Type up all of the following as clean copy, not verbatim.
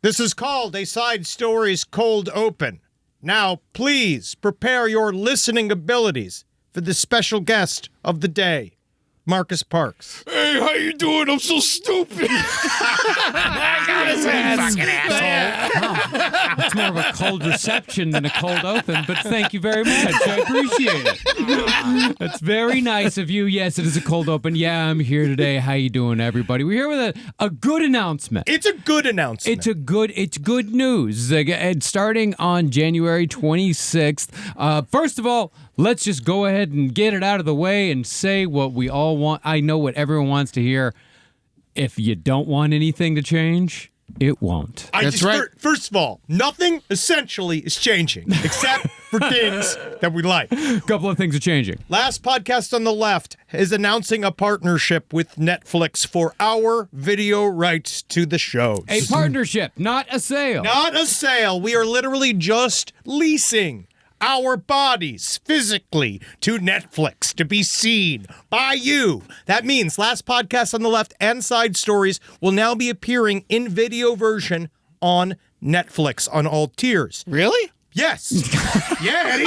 This is called a Side Stories Cold Open. Now, please prepare your listening abilities for the special guest of the day, Marcus Parks. Hey, how you doing? I'm so stupid. I got his ass. Fucking asshole. It's more of a cold reception than a cold open, but thank you very much. I appreciate it. That's very nice of you. Yes, it is a cold open. Yeah, I'm here today. How you doing, everybody? We're here with a good announcement. It's a good announcement. It's good news. And starting on January 26th. First of all, let's just go ahead and get it out of the way and say what we all want. I know what everyone wants to hear. If you don't want anything to change, it won't. That's right. First of all, nothing essentially is changing except for things that we like. A couple of things are changing. Last Podcast on the Left is announcing a partnership with Netflix for our video rights to the shows. A partnership, not a sale. Not a sale. We are literally just leasing our bodies physically to Netflix to be seen by you. That means Last Podcast on the Left and Side Stories will now be appearing in video version on Netflix on all tiers. Really? Yes. Yeah, Eddie.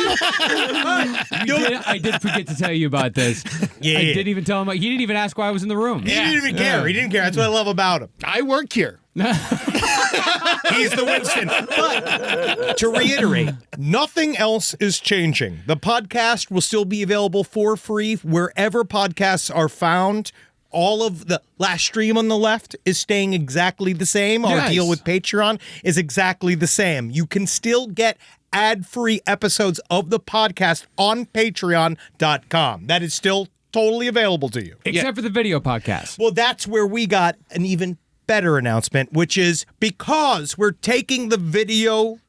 I did forget to tell you about this. Yeah. I didn't even tell him. He didn't even ask why I was in the room. He didn't even care. He didn't care. That's what I love about him. I work here. He's the Winston. But to reiterate, nothing else is changing. The podcast will still be available for free wherever podcasts are found. All of the Last Stream on the Left is staying exactly the same. Our deal with Patreon is exactly the same. You can still get ad-free episodes of the podcast on patreon.com. That is still totally available to you. Except for the video podcast. Well, that's where we got an even better announcement, which is because we're taking the video,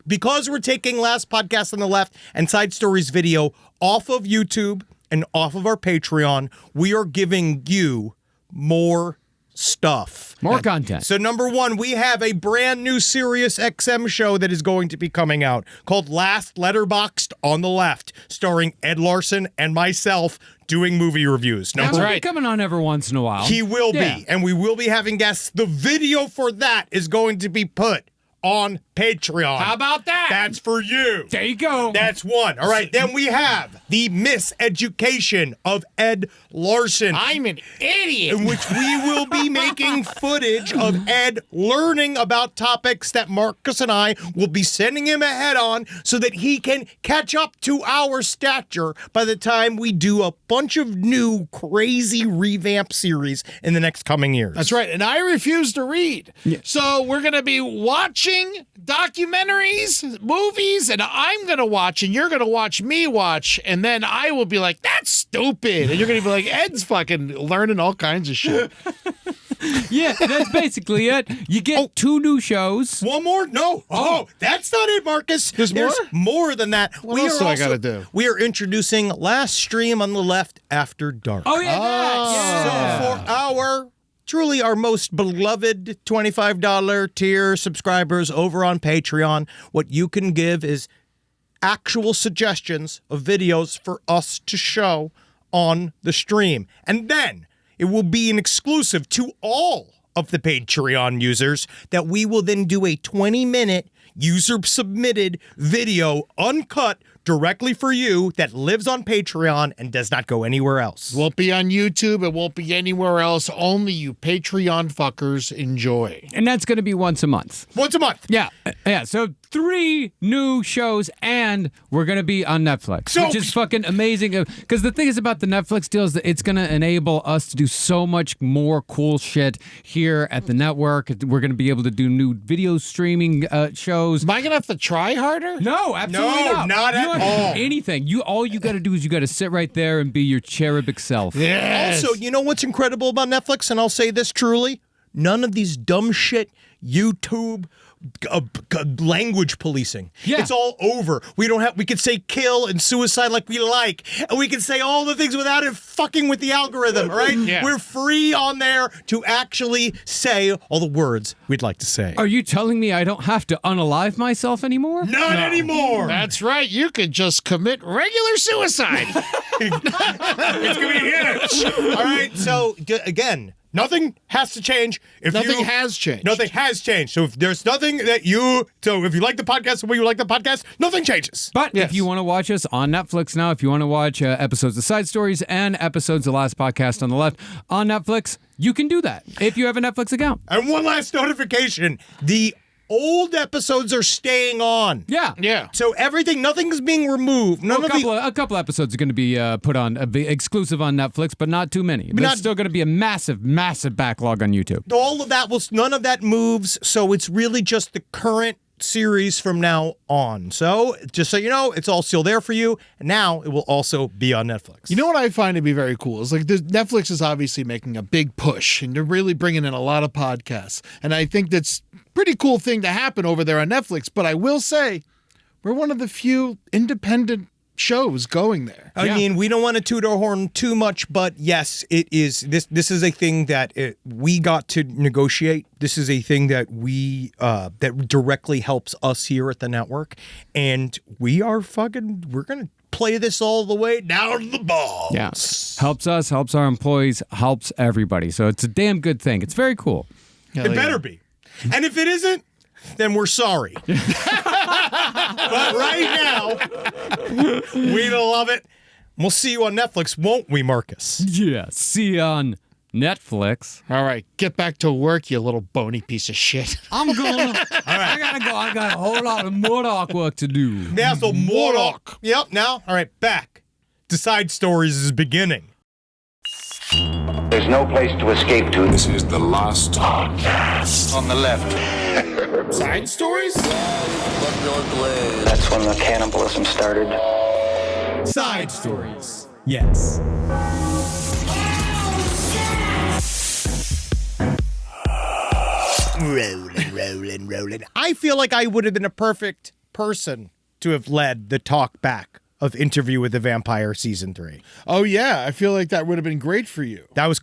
because we're taking Last Podcast on the Left and Side Stories video off of YouTube and off of our Patreon, we are giving you more stuff. More content. So number one, we have a brand new Sirius XM show that is going to be coming out called Last Letterboxed on the Left, starring Ed Larson and myself doing movie reviews. That's right. Coming on every once in a while. He will be, and we will be having guests. The video for that is going to be put on Patreon. How about that? That's for you. There you go. That's one. All right, then we have the Miseducation of Ed Larson. I'm an idiot. In which we will be making footage of Ed learning about topics that Marcus and I will be sending him ahead on so that he can catch up to our stature by the time we do a bunch of new crazy revamp series in the next coming years. That's right. And I refuse to read. Yeah. So we're going to be watching documentaries, movies, and I'm going to watch, and you're going to watch me watch, and then I will be like, that's stupid. And you're going to be like, Ed's fucking learning all kinds of shit. Yeah, that's basically it. You get 2 new shows. One more? No. Oh, that's not it, Marcus. There's more than that. What else do I got to do? We are introducing Last Stream on the Left After Dark. Oh, yeah. So for our most beloved $25 tier subscribers over on Patreon, what you can give is actual suggestions of videos for us to show on the stream. And then it will be an exclusive to all of the Patreon users that we will then do a 20-minute user-submitted video, uncut, directly for you, that lives on Patreon and does not go anywhere else. It won't be on YouTube. It won't be anywhere else. Only you Patreon fuckers enjoy. And that's going to be once a month. Once a month. Yeah. So 3 new shows, and we're going to be on Netflix, which is fucking amazing. Because the thing is about the Netflix deal is that it's going to enable us to do so much more cool shit here at the network. We're going to be able to do new video streaming shows. Am I going to have to try harder? No, absolutely not. Not at all. Anything. All you got to do is you got to sit right there and be your cherubic self. Yes. Also, you know what's incredible about Netflix? And I'll say this truly. None of these dumb shit YouTube language policing. Yeah. It's all over. We could say kill and suicide like we like, and we can say all the things without it fucking with the algorithm, right? Yeah. We're free on there to actually say all the words we'd like to say. Are you telling me I don't have to unalive myself anymore? Not anymore. That's right. You could just commit regular suicide. It's going to be huge. All right. So, again, Nothing has to change. Nothing has changed. Nothing has changed. So if there's nothing that if you like the podcast the way you like the podcast, nothing changes. But if you want to watch us on Netflix now, if you want to watch episodes of Side Stories and episodes of Last Podcast on the Left on Netflix, you can do that if you have a Netflix account. And one last notification. The old episodes are staying on. Yeah. So nothing's being removed. A couple episodes are going to be put on, be exclusive on Netflix, but not too many. There's still going to be a massive, massive backlog on YouTube. None of that moves, so it's really just the current series from now on. So, just so you know, it's all still there for you, and now it will also be on Netflix. You know what I find to be very cool is Netflix is obviously making a big push, and they're really bringing in a lot of podcasts, and I think that's a pretty cool thing to happen over there on Netflix, but I will say, we're one of the few independent shows going there. I mean, we don't want to toot our horn too much, but yes, it is. This is a thing that we got to negotiate. This is a thing that that directly helps us here at the network, and we're gonna play this all the way down to the balls. Yeah, helps us, helps our employees, helps everybody. So it's a damn good thing. It's very cool. It better be, and if it isn't, then we're sorry. But right now, we love it. We'll see you on Netflix, won't we, Marcus? Yeah, see you on Netflix. All right, get back to work, you little bony piece of shit. I'm going. I gotta go. I got a whole lot of Murdoch work to do. Yeah, so Murdoch. Yep, now, all right, back to Side Stories is beginning. There's no place to escape to. This is the last podcast. On the left. Side Stories? That's when the cannibalism started. Side Stories. Yes. Rolling. I feel like I would have been a perfect person to have led the talk back of Interview with the Vampire Season 3. Oh, yeah. I feel like that would have been great for you. I was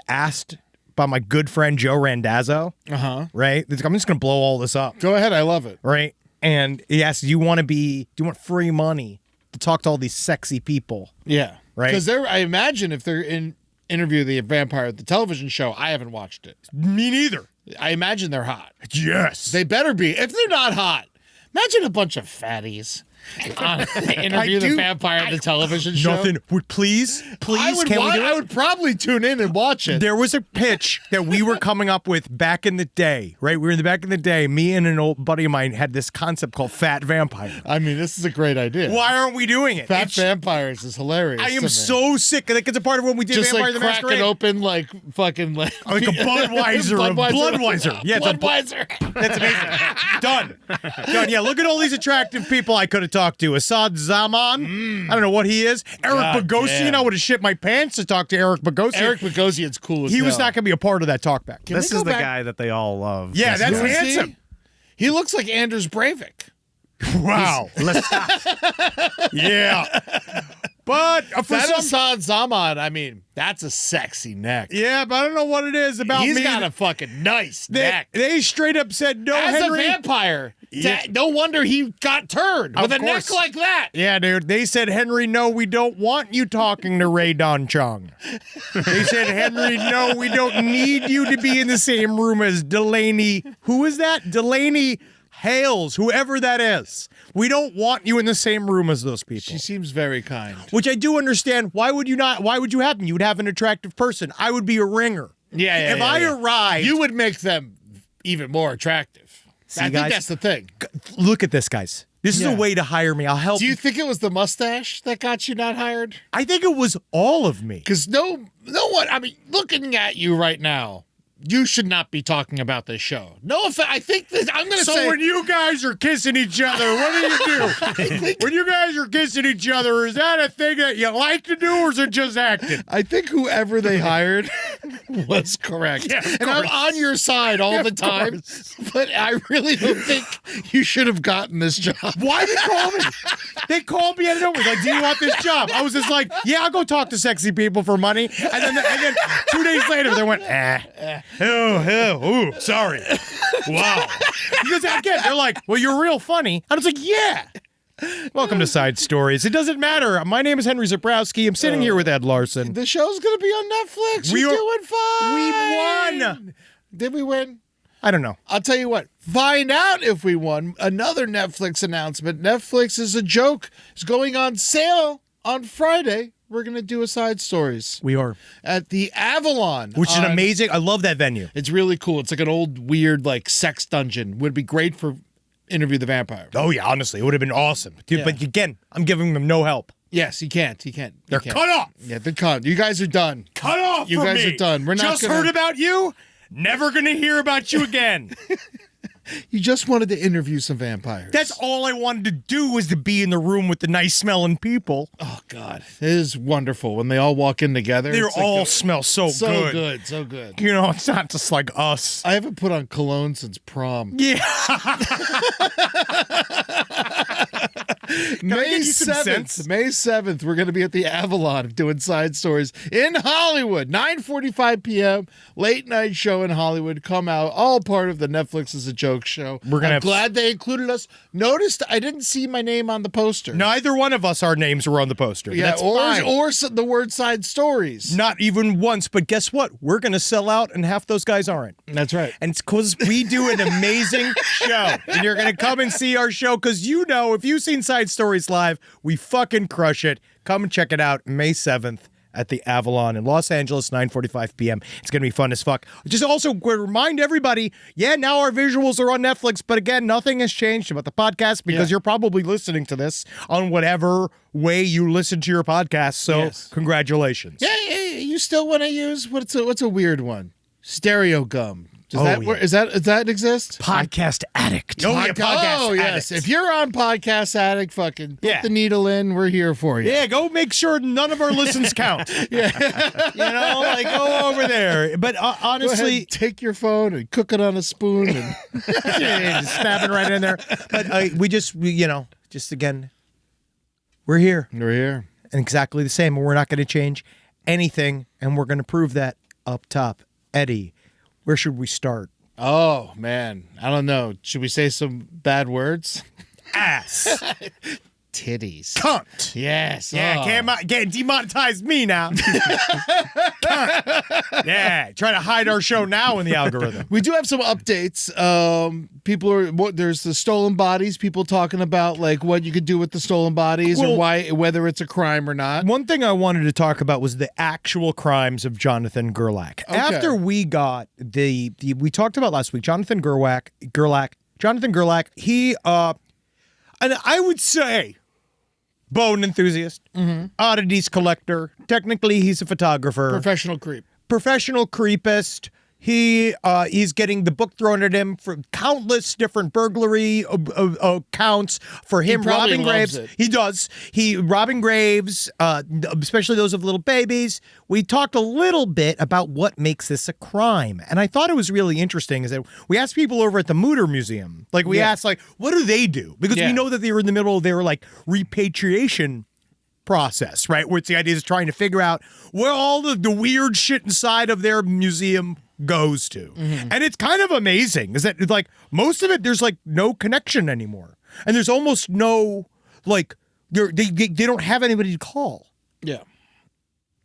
asked by my good friend Joe Randazzo. Uh-huh. Right? I'm just going to blow all this up. Go ahead. I love it. Right? And he asked, do you want free money to talk to all these sexy people? Yeah. Right? Because I imagine if they're in Interview with the Vampire, the television show, I haven't watched it. Me neither. I imagine they're hot. Yes. They better be. If they're not hot, imagine a bunch of fatties on Interview with the Vampire, the television show. Nothing. Please, I would probably tune in and watch it. There was a pitch that we were coming up with back in the day, right? We were in the back in the day. Me and an old buddy of mine had this concept called Fat Vampire. I mean, this is a great idea. Why aren't we doing it? Fat Vampires is hilarious. I am so sick. Like, it's a part of when we did just Vampire like the Masquerade. cracking open like fucking like a Budweiser. Budweiser. Yeah, Budweiser. That's amazing. Done. Yeah, look at all these attractive people I could have talked to. Assad Zaman. I don't know what he is. Eric Bogosian. I would have shit my pants to talk to Eric Bogosian. Eric Bogosian's cool as He hell. was not going to be a part of that talkback. This is the guy that they all love. Yeah, that's Who is handsome. He looks like Anders Breivik. Wow. Yeah. But for That some... Assad Zaman, I mean, that's a sexy neck. Yeah, but I don't know what it is about me. He's got a fucking nice neck. They straight up said, no, As Henry. a vampire, Yeah. no wonder he got turned with a neck course. like that. Yeah, dude. They said, Henry, no, we don't want you talking to Ray Don Chung. They said, Henry, no, we don't need you to be in the same room as Delaney. Who is that? Delaney Hales, whoever that is. We don't want you in the same room as those people. She seems very kind. Which I do understand. Why would you not? Why would you have them? You would have an attractive person. I would be a ringer. Yeah. If I arrived, you would make them even more attractive. I think guys? that's the thing. Look at this, guys. This is Yeah. a way to hire me. I'll help. Do you think it was the mustache that got you not hired? I think it was all of me. Because no one, I mean, looking at you right now, you should not be talking about this show. No offense. I think that I'm going to So say. when you guys are kissing each other, what do you do? When you guys are kissing each other, is that a thing that you like to do, or is it just acting? I think whoever they hired was correct. Yeah, of and I'm course. on your side all the time, but I really don't think you should have gotten this job. Why did they call me? They called me out of nowhere. Like, do you want this job? I was just like, yeah, I'll go talk to sexy people for money. And then 2 days later, they went, ooh, sorry. Wow. Because again, they're like, well, you're real funny. And I was like, yeah. Welcome to Side Stories. It doesn't matter. My name is Henry Zabrowski. I'm sitting here with Ed Larson. The show's going to be on Netflix. We're doing fine. We won. Did we win? I don't know. I'll tell you what. Find out if we won. Another Netflix announcement. Netflix is a joke. It's going on sale on Friday. We're going to do a Side Stories. We are. At the Avalon. Which is amazing. I love that venue. It's really cool. It's like an old, weird, like, sex dungeon. Would be great for Interview the Vampire. Oh, yeah, honestly. It would have been awesome. Dude, But again, I'm giving them no help. Yes, he can't. They're cut off. Yeah, they're cut. You guys are done. Cut off You from guys me. are done. We're not just heard about you. Never going to hear about you again. You just wanted to interview some vampires. That's all I wanted to do was to be in the room with the nice smelling people. Oh, God. It is wonderful when they all walk in together. They It's all like smell so good. So good. You know, it's not just like us. I haven't put on cologne since prom. Yeah. May 7th, we're going to be at the Avalon doing Side Stories in Hollywood. 9:45 p.m. Late night show in Hollywood. Come out. All part of the Netflix is a Joke show. I'm glad they included us. Noticed I didn't see my name on the poster. Neither one of us, our names were on the poster. Yeah, That's fine. or the word Side Stories. Not even once, but guess what? We're going to sell out, and half those guys aren't. That's right. And it's because we do an amazing show. And you're going to come and see our show because you know, if you've seen Side Stories live, we fucking crush it. Come and check it out May 7th at the Avalon in Los Angeles, 9:45 p.m. It's going to be fun as fuck. Just also remind everybody, now our visuals are on Netflix, but again, nothing has changed about the podcast because you're probably listening to this on whatever way you listen to your podcast. So congratulations. Yeah, you still want to use, what's a weird one? Stereo gum. Does that exist? Podcast Addict. Podcast yes. Addict. If you're on Podcast Addict, fucking put the needle in. We're here for you. Yeah, go make sure none of our listens count. You know, like go over there. But honestly, go ahead, take your phone and cook it on a spoon and just snap it right in there. But again, we're here. We're here. And exactly the same. And we're not going to change anything. And we're going to prove that up top. Eddie, where should we start? Oh, man. I don't know. Should we say some bad words? Ass. Titties. Cunt. Yes. Yeah, can't demonetize me now. Cunt. Yeah, try to hide our show now in the algorithm. We do have some updates. There's the stolen bodies, people talking about like what you could do with the stolen bodies or whether it's a crime or not. One thing I wanted to talk about was the actual crimes of Jonathan Gerlach. Okay. After we got we talked about last week, Jonathan Gerlach, he and I would say bone enthusiast, oddities collector. Technically, he's a photographer. Professional creep. Professional creepist. He's getting the book thrown at him for countless different burglary counts for him robbing graves. He does. Robbing graves, especially those of little babies. We talked a little bit about what makes this a crime, and I thought it was really interesting. Is that we asked people over at the Mutter Museum, like we asked, like, what do they do? Because we know that they were in the middle of their like repatriation process, right? Where it's the idea is trying to figure out where all the weird shit inside of their museum goes to. And it's kind of amazing is that like most of it, there's like no connection anymore. And there's almost no, like, they don't have anybody to call. Yeah.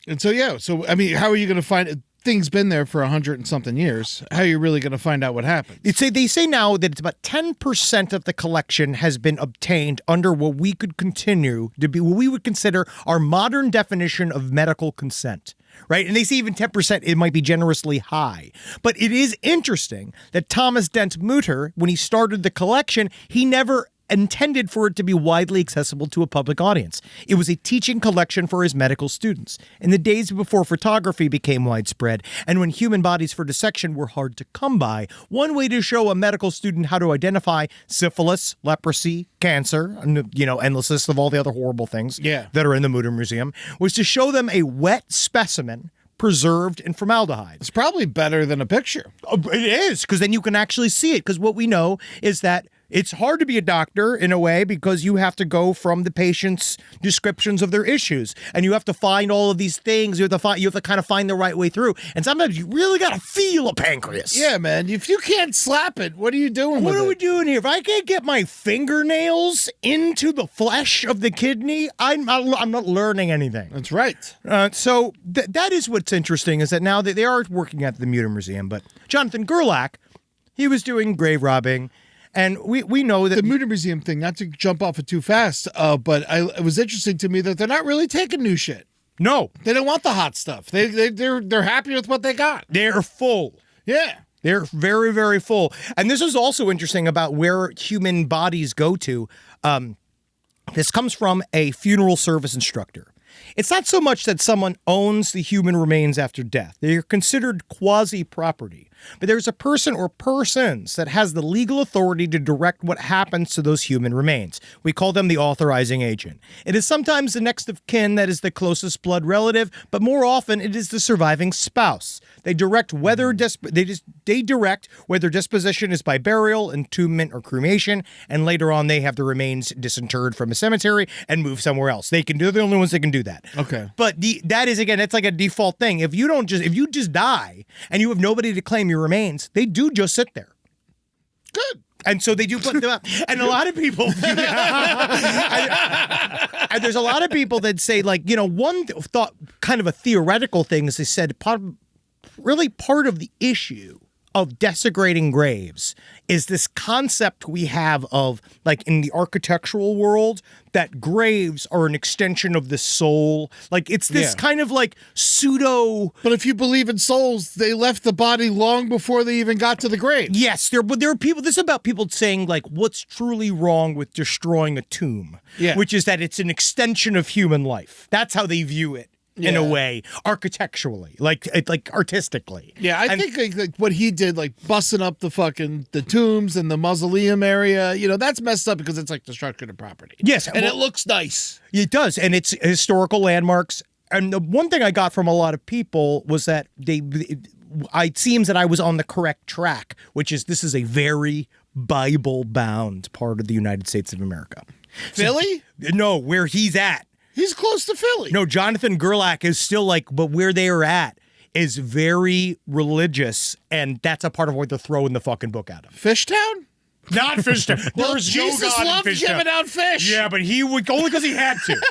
And so, I mean, how are you going to find it? Thing's been there for 100 and something years. How are you really going to find out what happened? They say now that it's about 10% of the collection has been obtained under what we could continue to be what we would consider our modern definition of medical consent. Right? And they say even 10%, it might be generously high. But it is interesting that Thomas Dent Mutter, when he started the collection, he never intended for it to be widely accessible to a public audience. It was a teaching collection for his medical students. In the days before photography became widespread, and when human bodies for dissection were hard to come by, one way to show a medical student how to identify syphilis, leprosy, cancer, and, endless list of all the other horrible things that are in the Mutter Museum, was to show them a wet specimen preserved in formaldehyde. It's probably better than a picture. It is, because then you can actually see it, because what we know is that It's hard to be a doctor in a way because you have to go from the patient's descriptions of their issues, and you have to find all of these things. You have to kind of find the right way through. And sometimes you really got to feel a pancreas. Yeah, man. If you can't slap it, what are you doing What with are it? we doing here? If I can't get my fingernails into the flesh of the kidney, I'm not learning anything. That's right. So that is what's interesting, is that now they are working at the Muter Museum, but Jonathan Gerlach, he was doing grave robbing. And we know that The Muter Museum thing, not to jump off it too fast, but it was interesting to me that they're not really taking new shit. no, They don't want the hot stuff. They're happy with what they got. they're full. Yeah. They're very, very full. And this is also interesting about where human bodies go to. This comes from a funeral service instructor. It's not so much that someone owns the human remains after death. They're considered quasi-property. But there's a person or persons that has the legal authority to direct what happens to those human remains. We call them the authorizing agent. It is sometimes the next of kin that is the closest blood relative, but more often it is the surviving spouse. They direct whether direct whether disposition is by burial, entombment, or cremation, and later on they have the remains disinterred from a cemetery and move somewhere else. They're the only ones that can do that. Okay. But that is, again, it's like a default thing. If you just die and you have nobody to claim your remains, they do just sit there. Good. And so they do put them up. And a lot of people, and there's a lot of people that say, like, one thought, kind of a theoretical thing, is they said part of the issue of desecrating graves is this concept we have of, like, in the architectural world, that graves are an extension of the soul. Like, it's this kind of like pseudo. But if you believe in souls, they left the body long before they even got to the grave. Yes, there are people. This is about people saying, like, what's truly wrong with destroying a tomb, which is that it's an extension of human life. That's how they view it. In a way, architecturally, like artistically. Yeah, I think like what he did, like busting up the tombs and the mausoleum area, that's messed up because it's like destruction of property. Yes, and it looks nice. It does, and it's historical landmarks. And the one thing I got from a lot of people was that it seems that I was on the correct track, which is this is a very Bible-bound part of the United States of America. Philly? No, where he's at. He's close to Philly. No, Jonathan Gerlach is still but where they are at is very religious, and that's a part of what they're throwing the fucking book at him. Fishtown? Not Fishtown. Well, There's Jesus no God loved in Fishtown. giving out fish. Yeah, but he would only because he had to.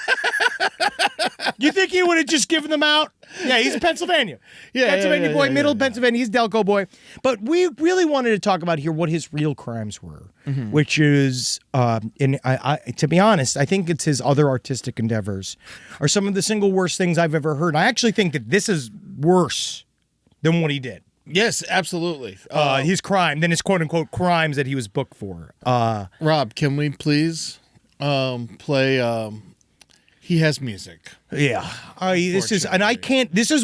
You think he would have just given them out? Yeah, he's in Pennsylvania. Pennsylvania boy, middle Pennsylvania. He's Delco boy. But we really wanted to talk about here what his real crimes were, which is, to be honest, I think it's his other artistic endeavors are some of the single worst things I've ever heard. I actually think that this is worse than what he did. Yes, absolutely. His crime, than his quote-unquote crimes that he was booked for. Rob, can we please play He Has Music? Yeah. This is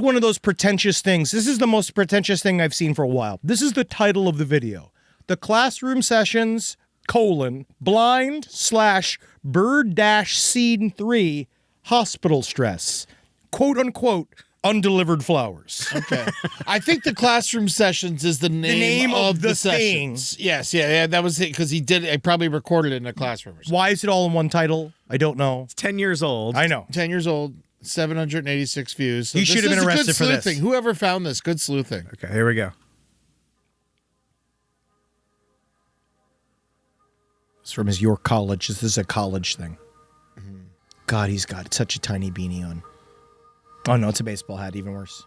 one of those pretentious things. This is the most pretentious thing I've seen for a while. This is the title of the video. The Classroom Sessions, blind/bird-scene 3 hospital stress. Quote-unquote undelivered flowers. Okay. I think the Classroom Sessions is the name of the sessions. thing. Yes, yeah, that was it, because he probably recorded it in a classroom or something. Why is it all in one title? I don't know. It's 10 years old. I know. 10 years old, 786 views. So He should have been arrested for this. Sleuthing. Whoever found this, good sleuthing. Okay, here we go. It's from his York College. This is a college thing. God, he's got such a tiny beanie on. Oh, no, it's a baseball hat. Even worse.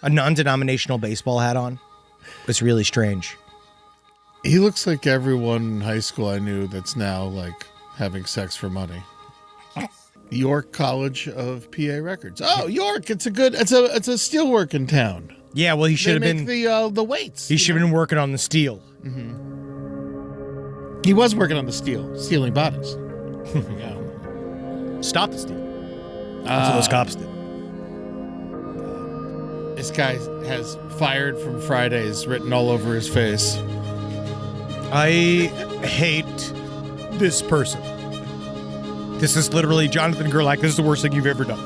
A non-denominational baseball hat on. It's really strange. He looks like everyone in high school I knew that's now like having sex for money. York College of PA Records. Oh, York! It's a steelworking town. Yeah, well, he should have been. The weights. He should have been working on the steel. He was working on the steel, stealing bodies. Yeah. Stop the steal. That's what those cops did. This guy has "fired from Fridays" written all over his face. I hate this person. This is literally Jonathan Gerlach. This is the worst thing you've ever done.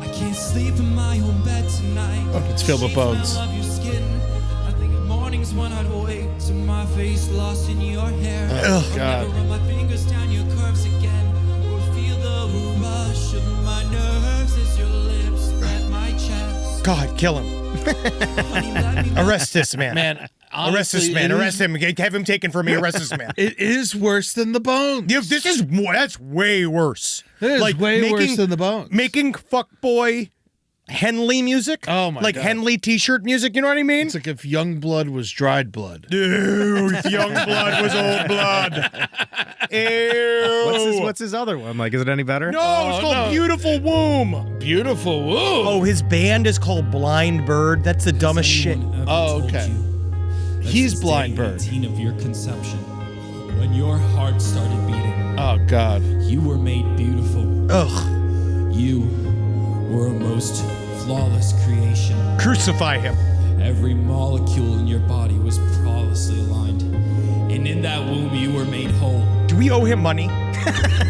I can't sleep in my own bed tonight. Oh, it's filled with bones. I think of morning times when I'd wake to my face lost in your hair. Oh, God. Never run my fingers down your curves again, or feel the rush of my nerves as your lips at my chest. God, kill him. Honey, let me Arrest this man. Man, Arrest this honestly, man. it is- Arrest him. Have him taken from me. Arrest this man. It is worse than the Bones. Yeah, this is that's way worse. It is way worse than the Bones. Making fuckboy Henley music. Oh, my like God. Henley T-shirt music. You know what I mean? It's like if young blood was dried blood. Dude, young blood was old blood. Ew. What's his other one? Like, is it any better? No, it's called no. Beautiful Womb. Beautiful. Woo. Oh, his band is called Blind Bird. That's the dumbest shit. Oh, okay. He's Blind Bird. 18 of your conception, when your heart started beating, Oh, God. you were made beautiful. Ugh. You were a most flawless creation. Crucify him. Every molecule in your body was flawlessly aligned. And in that womb, you were made whole. Do we owe him money?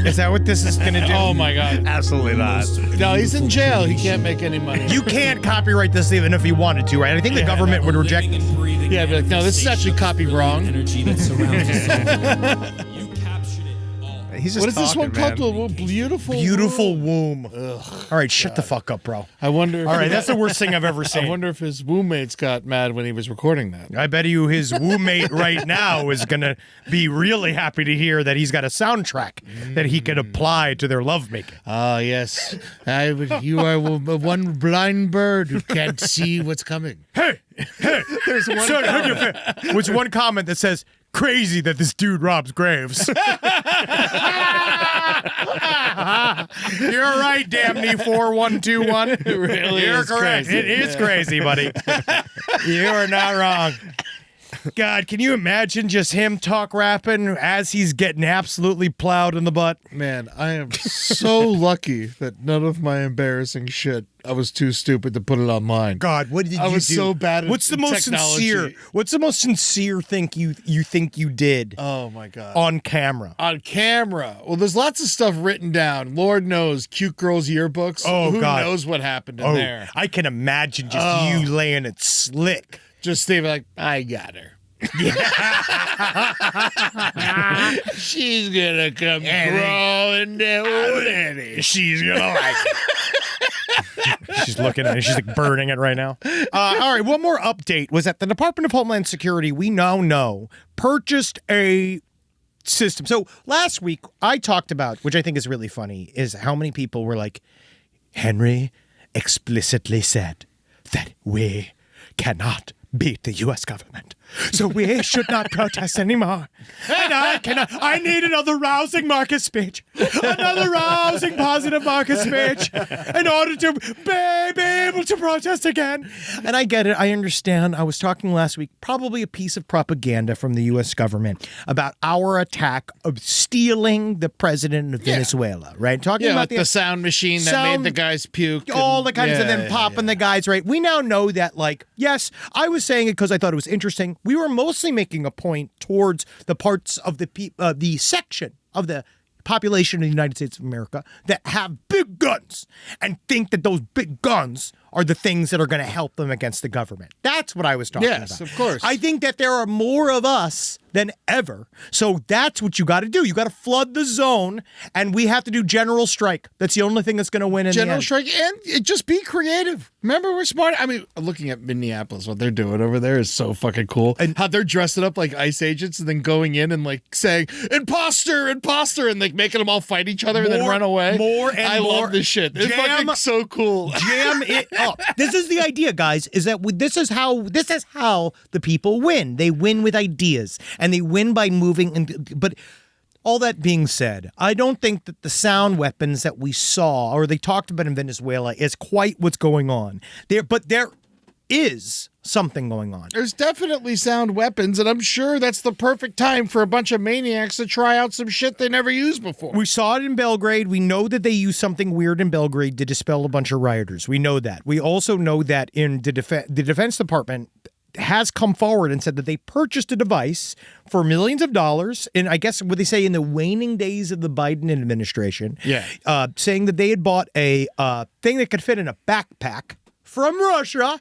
Is that what this is gonna do? Oh, my God. Absolutely not. No, he's in jail. He can't make any money. You can't copyright this even if you wanted to, right? I think the government would reject. Living and breathing Yeah, I'd be like, no, this is actually copy wrong. energy that surrounds us all. You captured it all. He's just What is this one talking, called? man. Beautiful. Beautiful womb. All right, shut the fuck up, bro. I wonder. If All right, that's the worst thing I've ever I seen. wonder if his roommates got mad when he was recording that. I bet you his womb-mate right now is going to be really happy to hear that he's got a soundtrack that he can apply to their lovemaking. Ah, yes. You are one blind bird who can't see what's coming. Hey, there's one. What's one comment that says, crazy that this dude robs graves. You're right, Damney 4121. It really You're is correct. crazy. It is crazy, buddy. You are not wrong. God, can you imagine just him talk rapping as he's getting absolutely plowed in the butt? Man, I am so lucky that none of my embarrassing shit, I was too stupid to put it online. God, what did you do? I was so bad at What's the most technology. sincere? What's the most sincere thing you think you did Oh, my God. on camera? On camera. Well, there's lots of stuff written down. Lord knows, cute girls' yearbooks. Oh, Who God. knows what happened in there? I can imagine just you laying it slick. Just think like, I got her. She's gonna come crawling down. She's gonna like it. She's looking at it. She's like burning it right now. All right, one more update was that the Department of Homeland Security, we now know, purchased a system. So last week I talked about, which I think is really funny, is how many people were like, Henry explicitly said that we cannot beat the U.S. government. So we should not protest anymore. And I need another rousing Marcus speech. Another rousing positive Marcus speech in order to be able to protest again. And I get it. I understand. I was talking last week, probably a piece of propaganda from the U.S. government about our attack of stealing the president of Venezuela, right? Talking Yeah, about like the sound machine that sound- made the guys puke. all and- the kinds of them popping the guys, right? We now know that, like, yes, I was saying it because I thought it was interesting. We were mostly making a point towards the parts of the section of the population of the United States of America that have big guns and think that those big guns are the things that are going to help them against the government. That's what I was talking about. Yes, of course. I think that there are more of us than ever. So that's what you got to do. You got to flood the zone, and we have to do general strike. That's the only thing that's going to win in the General end. strike, and just be creative. Remember, we're smart. I mean, looking at Minneapolis, what they're doing over there is so fucking cool. And how they're dressing up like ICE agents and then going in and like saying "imposter, imposter" and like making them all fight each other and then More- run away. more and I more. love this shit. It's Jam- fucking so cool. Jam it up. This is the idea, guys, is that this is how the people win. They win with ideas, and they win by moving. But all that being said, I don't think that the sound weapons that we saw or they talked about in Venezuela is quite what's going on there. But there is something going on. There's definitely sound weapons, and I'm sure that's the perfect time for a bunch of maniacs to try out some shit they never used before. We saw it in Belgrade. We know that they used something weird in Belgrade to dispel a bunch of rioters. We know that. We also know that in the Defense Department has come forward and said that they purchased a device for millions of dollars in, I guess, what they say in the waning days of the Biden administration. Yeah. Saying that they had bought a thing that could fit in a backpack from Russia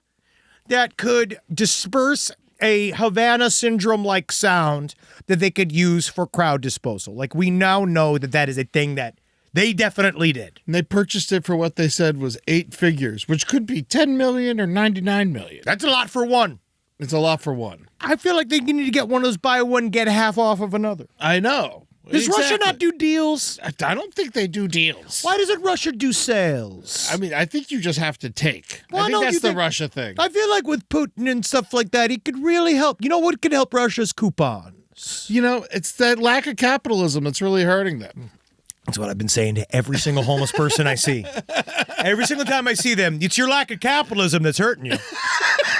that could disperse a Havana syndrome-like sound that they could use for crowd disposal. Like, we now know that that is a thing that they definitely did. And they purchased it for what they said was 8 figures, which could be 10 million or 99 million. That's a lot for one. It's a lot for one. I feel like they need to get one of those buy one, get half off of another. I know. Does Russia Exactly. not do deals? I don't think they do deals. Why doesn't Russia do sales? I mean, I think you just have to take. Well, I no, think you that's the think- Russia thing. I feel like with Putin and stuff like that, he could really help. You know what could help Russia's coupons? You know, it's that lack of capitalism that's really hurting them. That's what I've been saying to every single homeless person I see. Every single time I see them, it's your lack of capitalism that's hurting you.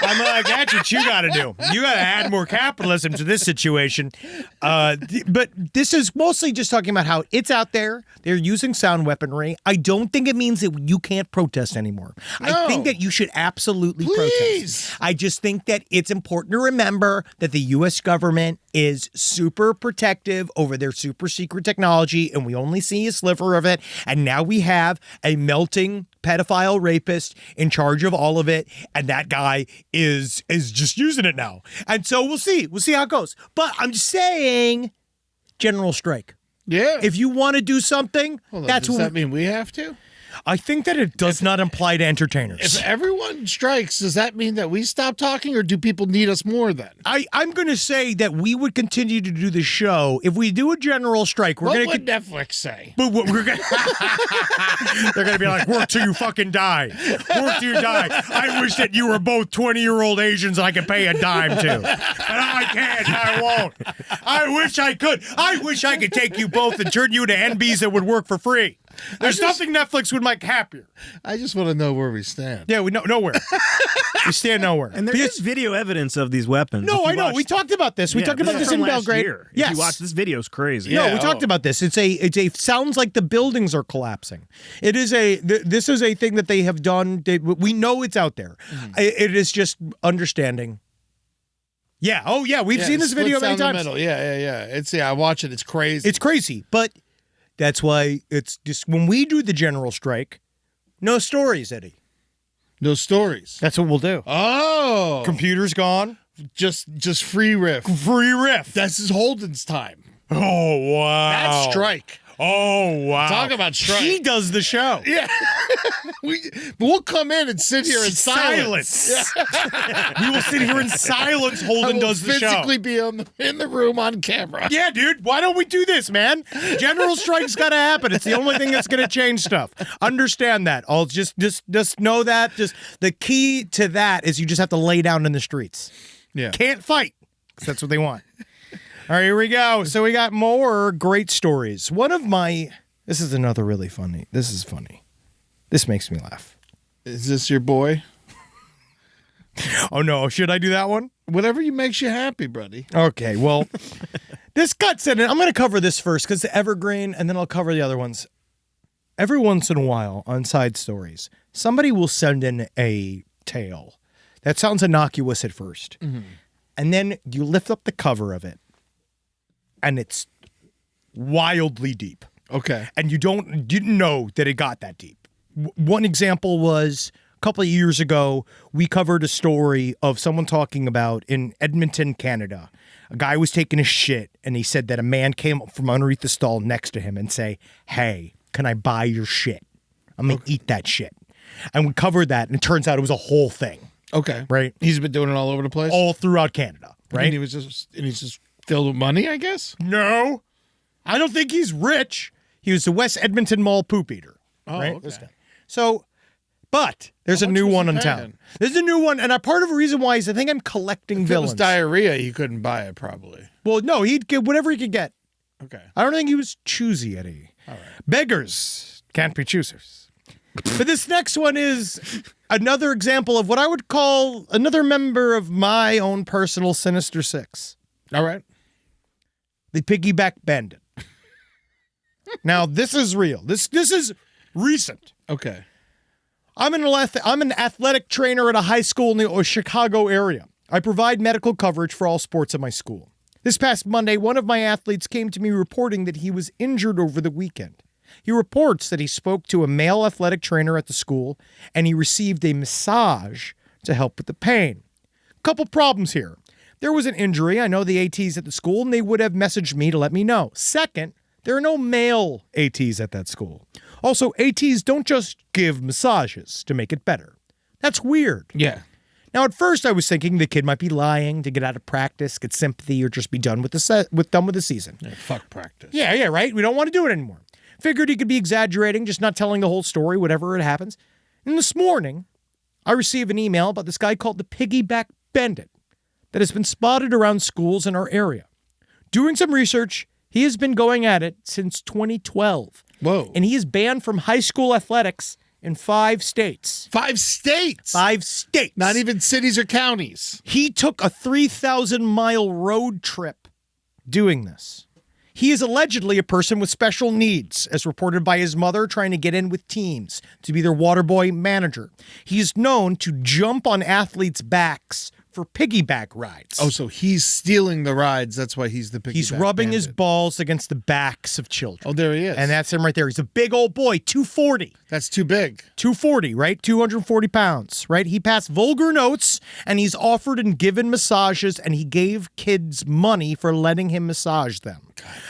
I'm like, that's what you got to do. You got to add more capitalism to this situation. But this is mostly just talking about how it's out there. They're using sound weaponry. I don't think it means that you can't protest anymore. I No. think that you should absolutely Please. protest. I just think that it's important to remember that the U.S. government is super protective over their super secret technology, and we only see a sliver of it. And now we have a melting pedophile rapist in charge of all of it, and that guy is just using it now. And so we'll see how it goes. But I'm just saying, general strike. Yeah. If you want to do something, Hold on, that's does what that mean we have to? I think that it does not imply to entertainers. If everyone strikes, does that mean that we stop talking, or do people need us more then? I'm going to say that we would continue to do the show if we do a general strike. We're What going would to. Netflix say? But we're gonna, they're going to be like, work till you fucking die. Work till you die. I wish that you were both 20-year-old Asians I could pay a dime to. And I can't. I won't. I wish I could. I wish I could take you both and turn you into NBs that would work for free. There's nothing Netflix would make happier. I just want to know where we stand. Yeah, we know nowhere. We stand nowhere. And there is video evidence of these weapons. No, If you I know. watch- We talked about this. We Yeah, talked about is this from in last Belgrade. year. Yes. If you watch this video, is crazy. No, Yeah, we talked about this. It's a sounds like the buildings are collapsing. It is this is a thing that they have done. We know it's out there. It is just understanding. Yeah. Oh yeah. We've seen this video many times. Yeah. I watch it. It's crazy. It's crazy, but that's why it's just when we do the general strike, no stories, Eddie. no stories. That's what we'll do. Oh, Computer's gone. just free riff. Free riff. This is Holden's time. Oh wow. That's strike. Oh wow. Talk about strike. He does the show. Yeah. We'll come in and sit here in silence. We will sit here in silence. I Holden will does the show. physically be in the room on camera. Yeah, dude. Why don't we do this, man? General strike's got to happen. It's the only thing that's going to change stuff. Understand that. I'll just know that. Just the key to that is you just have to lay down in the streets. Yeah. Can't fight. 'Cause that's what they want. All right, here we go. So we got more great stories. This is another really funny. This is funny. This makes me laugh. Is this your boy? Oh no, should I do that one? Whatever makes you happy, buddy. Okay, well, this cuts in. I'm going to cover this first because it's evergreen, and then I'll cover the other ones. Every once in a while on Side Stories, somebody will send in a tale that sounds innocuous at first. And then you lift up the cover of it, and it's wildly deep. Okay. And you didn't know that it got that deep. One example was a couple of years ago, we covered a story of someone talking about in Edmonton, Canada. A guy was taking a shit, and he said that a man came up from underneath the stall next to him and say, "Hey, can I buy your shit? I'm going to eat that shit." And we covered that, and it turns out it was a whole thing, Okay. right? He's been doing it all over the place. All throughout Canada, right? And he's just filled with money, I guess. No, I don't think he's rich. He was the West Edmonton Mall poop eater. Oh, right? okay. This guy. So, but there's a How much new was one he in paying? town. There's a new one, and a part of the reason why is I think I'm collecting If it villains. was diarrhea, he couldn't buy it probably. Well, no, he'd get whatever he could get. Okay. I don't think he was choosy, Eddie. All right. Beggars can't be choosers. But this next one is another example of what I would call another member of my own personal Sinister Six. All right. The Piggyback Bandit. Now, this is real. This is recent. Okay. I'm an athletic trainer at a high school in the Chicago area. I provide medical coverage for all sports at my school. This past Monday, one of my athletes came to me reporting that he was injured over the weekend. He reports that he spoke to a male athletic trainer at the school and he received a massage to help with the pain. Couple problems here. there was an injury. I know the ATs at the school, and they would have messaged me to let me know. Second, there are no male ATs at that school. Also, ATs don't just give massages to make it better. That's weird. Yeah. Now, at first, I was thinking the kid might be lying to get out of practice, get sympathy, or just be done with the season. Yeah, fuck practice. Yeah, right? We don't want to do it anymore. Figured he could be exaggerating, just not telling the whole story, whatever it happens. And this morning, I received an email about this guy called the Piggyback Bandit that has been spotted around schools in our area. Doing some research, he has been going at it since 2012. Whoa. And he is banned from high school athletics in 5 states. 5 states? 5 states. Not even cities or counties. He took a 3,000-mile road trip doing this. He is allegedly a person with special needs, as reported by his mother trying to get in with teams to be their water boy manager. He is known to jump on athletes' backs for piggyback rides. Oh, so he's stealing the rides. That's why he's the piggyback He's rubbing his bandit. balls against the backs of children. Oh, there he is. And that's him right there. He's a big old boy, 240. That's too big. 240, right? 240 pounds, right? He passed vulgar notes, and he's offered and given massages, and he gave kids money for letting him massage them.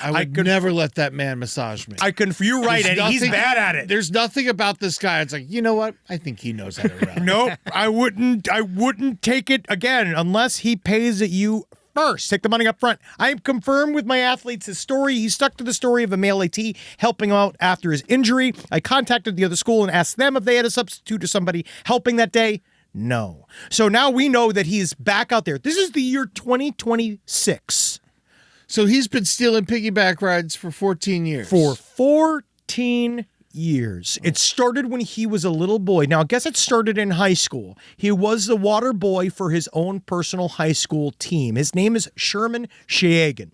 I would never let that man massage me. You're right, There's Eddie. He's nothing- bad at it. The's nothing about this guy. It's like, you know what? I think he knows how to rap. Nope, I wouldn't take it again unless he pays it you first. Take the money up front. I am confirmed with my athletes his story. He stuck to the story of a male AT helping out after his injury. I contacted the other school and asked them if they had a substitute or somebody helping that day. No. So now we know that he's back out there. This is the year 2026. So he's been stealing piggyback rides for 14 years. For 14 years. It started when he was a little boy. Now, I guess it started in high school. He was the water boy for his own personal high school team. His name is Sherman Sheagan.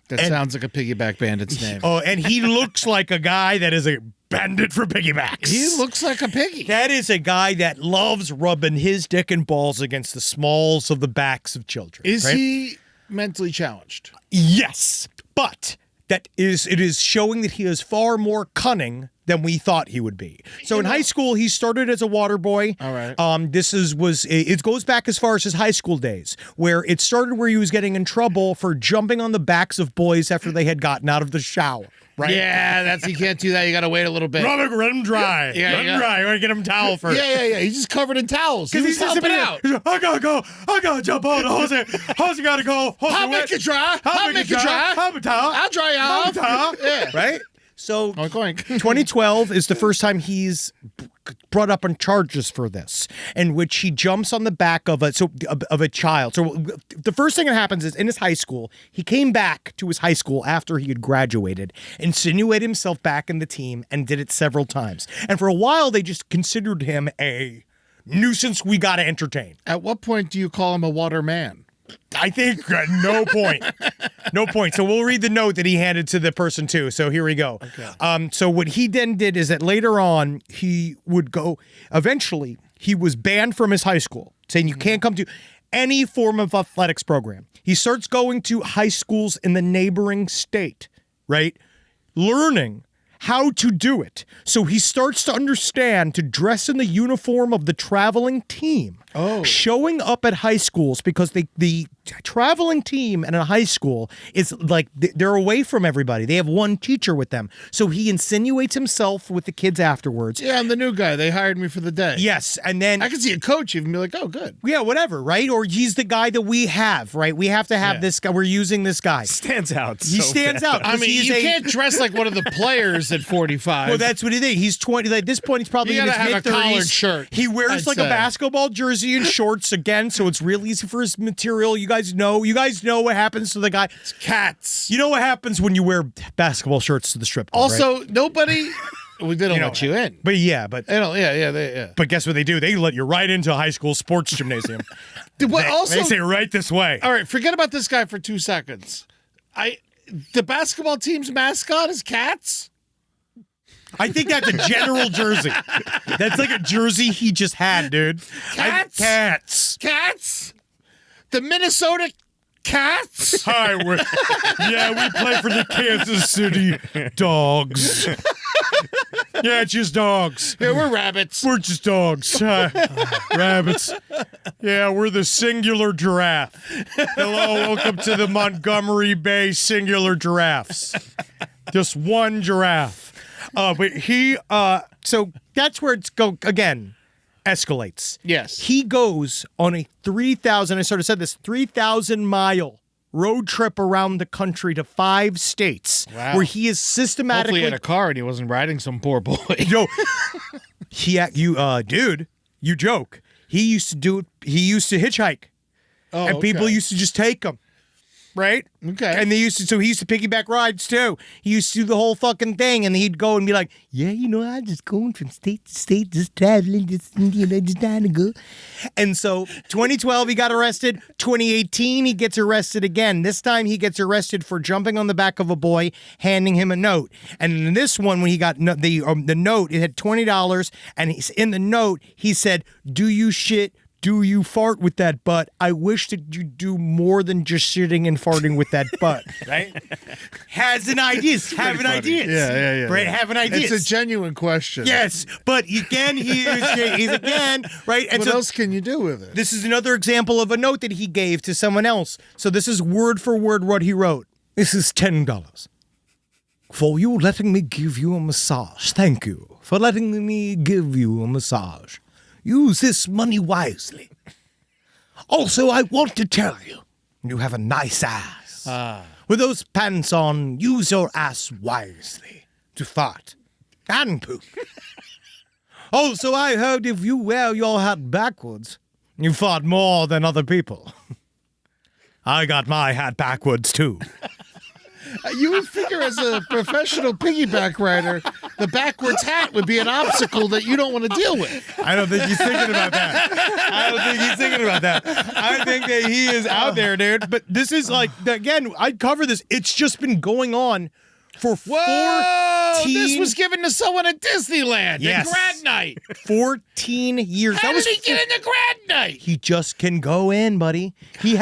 That sounds like a piggyback bandit's name. Oh, and he looks like a guy that is a bandit for piggybacks. He looks like a piggy. That is a guy that loves rubbing his dick and balls against the smalls of the backs of children. Is right? he mentally challenged? Yes, but it is showing that he is far more cunning than we thought he would be. So in high school, he started as a water boy. All right. It goes back as far as his high school days, where it started where he was getting in trouble for jumping on the backs of boys after they had gotten out of the shower. Right? Yeah, you can't do that. You got to wait a little bit. Let him dry. Yeah, Let him dry. You want to get him a towel first. Yeah. He's just covered in towels. He was just helping sitting out. there. I gotta go. I gotta jump on the hose. Hose gotta go. I'll make it dry. I'll make it dry. Have a towel. I'll dry Have off. a towel. Yeah. Right? So Oink, oink. 2012 is the first time he's brought up on charges for this, in which he jumps on the back of a child. So the first thing that happens is in his high school, he came back to his high school after he had graduated, insinuated himself back in the team, and did it several times. And for a while, they just considered him a nuisance we got to entertain. At what point do you call him a water man? I think no point. No point. So we'll read the note that he handed to the person too. So here we go. Okay. So what he then did is that later on he would go, eventually he was banned from his high school, saying you can't come to any form of athletics program. He starts going to high schools in the neighboring state, right? Learning how to do it. So he starts to understand to dress in the uniform of the traveling team. Oh. Showing up at high schools because the traveling team in a high school is like they're away from everybody. They have one teacher with them. So he insinuates himself with the kids afterwards. Yeah, I'm the new guy. They hired me for the day. Yes, and then I can see a coach even be like, oh, good. yeah, whatever, right? Or he's the guy that we have, right? We have to have this guy. We're using this guy. Stands out. He stands out. I 'cause mean, he is you can't dress like one of the players at 45. Well, that's what he did. He's 20. At this point, he's probably You in his gotta have a mid-30s. collared shirt, He wears I'd like a say. basketball jersey and shorts again, so it's real easy for his material. You guys know what happens to the guy. It's cats. You know what happens when you wear basketball shirts to the strip club, right? Also, nobody. Well, they don't let you in. But yeah, but They don't. Yeah. but guess what they do? They let you right into a high school sports gymnasium. Also, they say right this way. all right, forget about this guy for 2 seconds. The basketball team's mascot is cats. I think that's a general jersey. That's like a jersey he just had, dude. Cats? Cats. The Minnesota Cats. Hi, we play for the Kansas City Dogs. Yeah, it's just dogs. Yeah, we're rabbits. We're just dogs. Rabbits. Yeah, we're the singular giraffe. Hello, welcome to the Montgomery Bay singular giraffes. Just one giraffe. But he, so that's where it's again, escalates. Yes. He goes on a 3,000, I sort of said this, 3,000-mile road trip around the country to 5 states where he is systematically. Hopefully he had a car and he wasn't riding some poor boy. Yo, dude, you joke. He used to do it. He used to hitchhike, and people used to just take him, right? Okay. And he used to piggyback rides too. He used to do the whole fucking thing, and he'd go and be like, "Yeah, I'm just going from state to state, just traveling, just trying to go." And so, 2012, he got arrested. 2018, he gets arrested again. This time, he gets arrested for jumping on the back of a boy, handing him a note. And in this one, when he got the note, it had $20, and in the note, he said, "Do you shit? Do you fart with that butt? I wish that you do more than just shitting and farting with that butt." Right? Having ideas. Yeah. Right? Having ideas. It's a genuine question. Yes, but again, he's again, right? And What else can you do with it? this is another example of a note that he gave to someone else. So this is word for word what he wrote. This is $10. For you letting me give you a massage. Thank you for letting me give you a massage. Use this money wisely. Also, I want to tell you, you have a nice ass. With those pants on, use your ass wisely to fart and poop. Also, I heard if you wear your hat backwards, you fart more than other people. I got my hat backwards, too. You would figure as a professional piggyback rider, the backwards hat would be an obstacle that you don't want to deal with. I don't think he's thinking about that. I think that he is out there, dude. But this is like, again, I'd cover this. It's just been going on for 14... This was given to someone at Disneyland. Yes. At grad night. 14 years. How did he get into grad night? He just can go in, buddy. He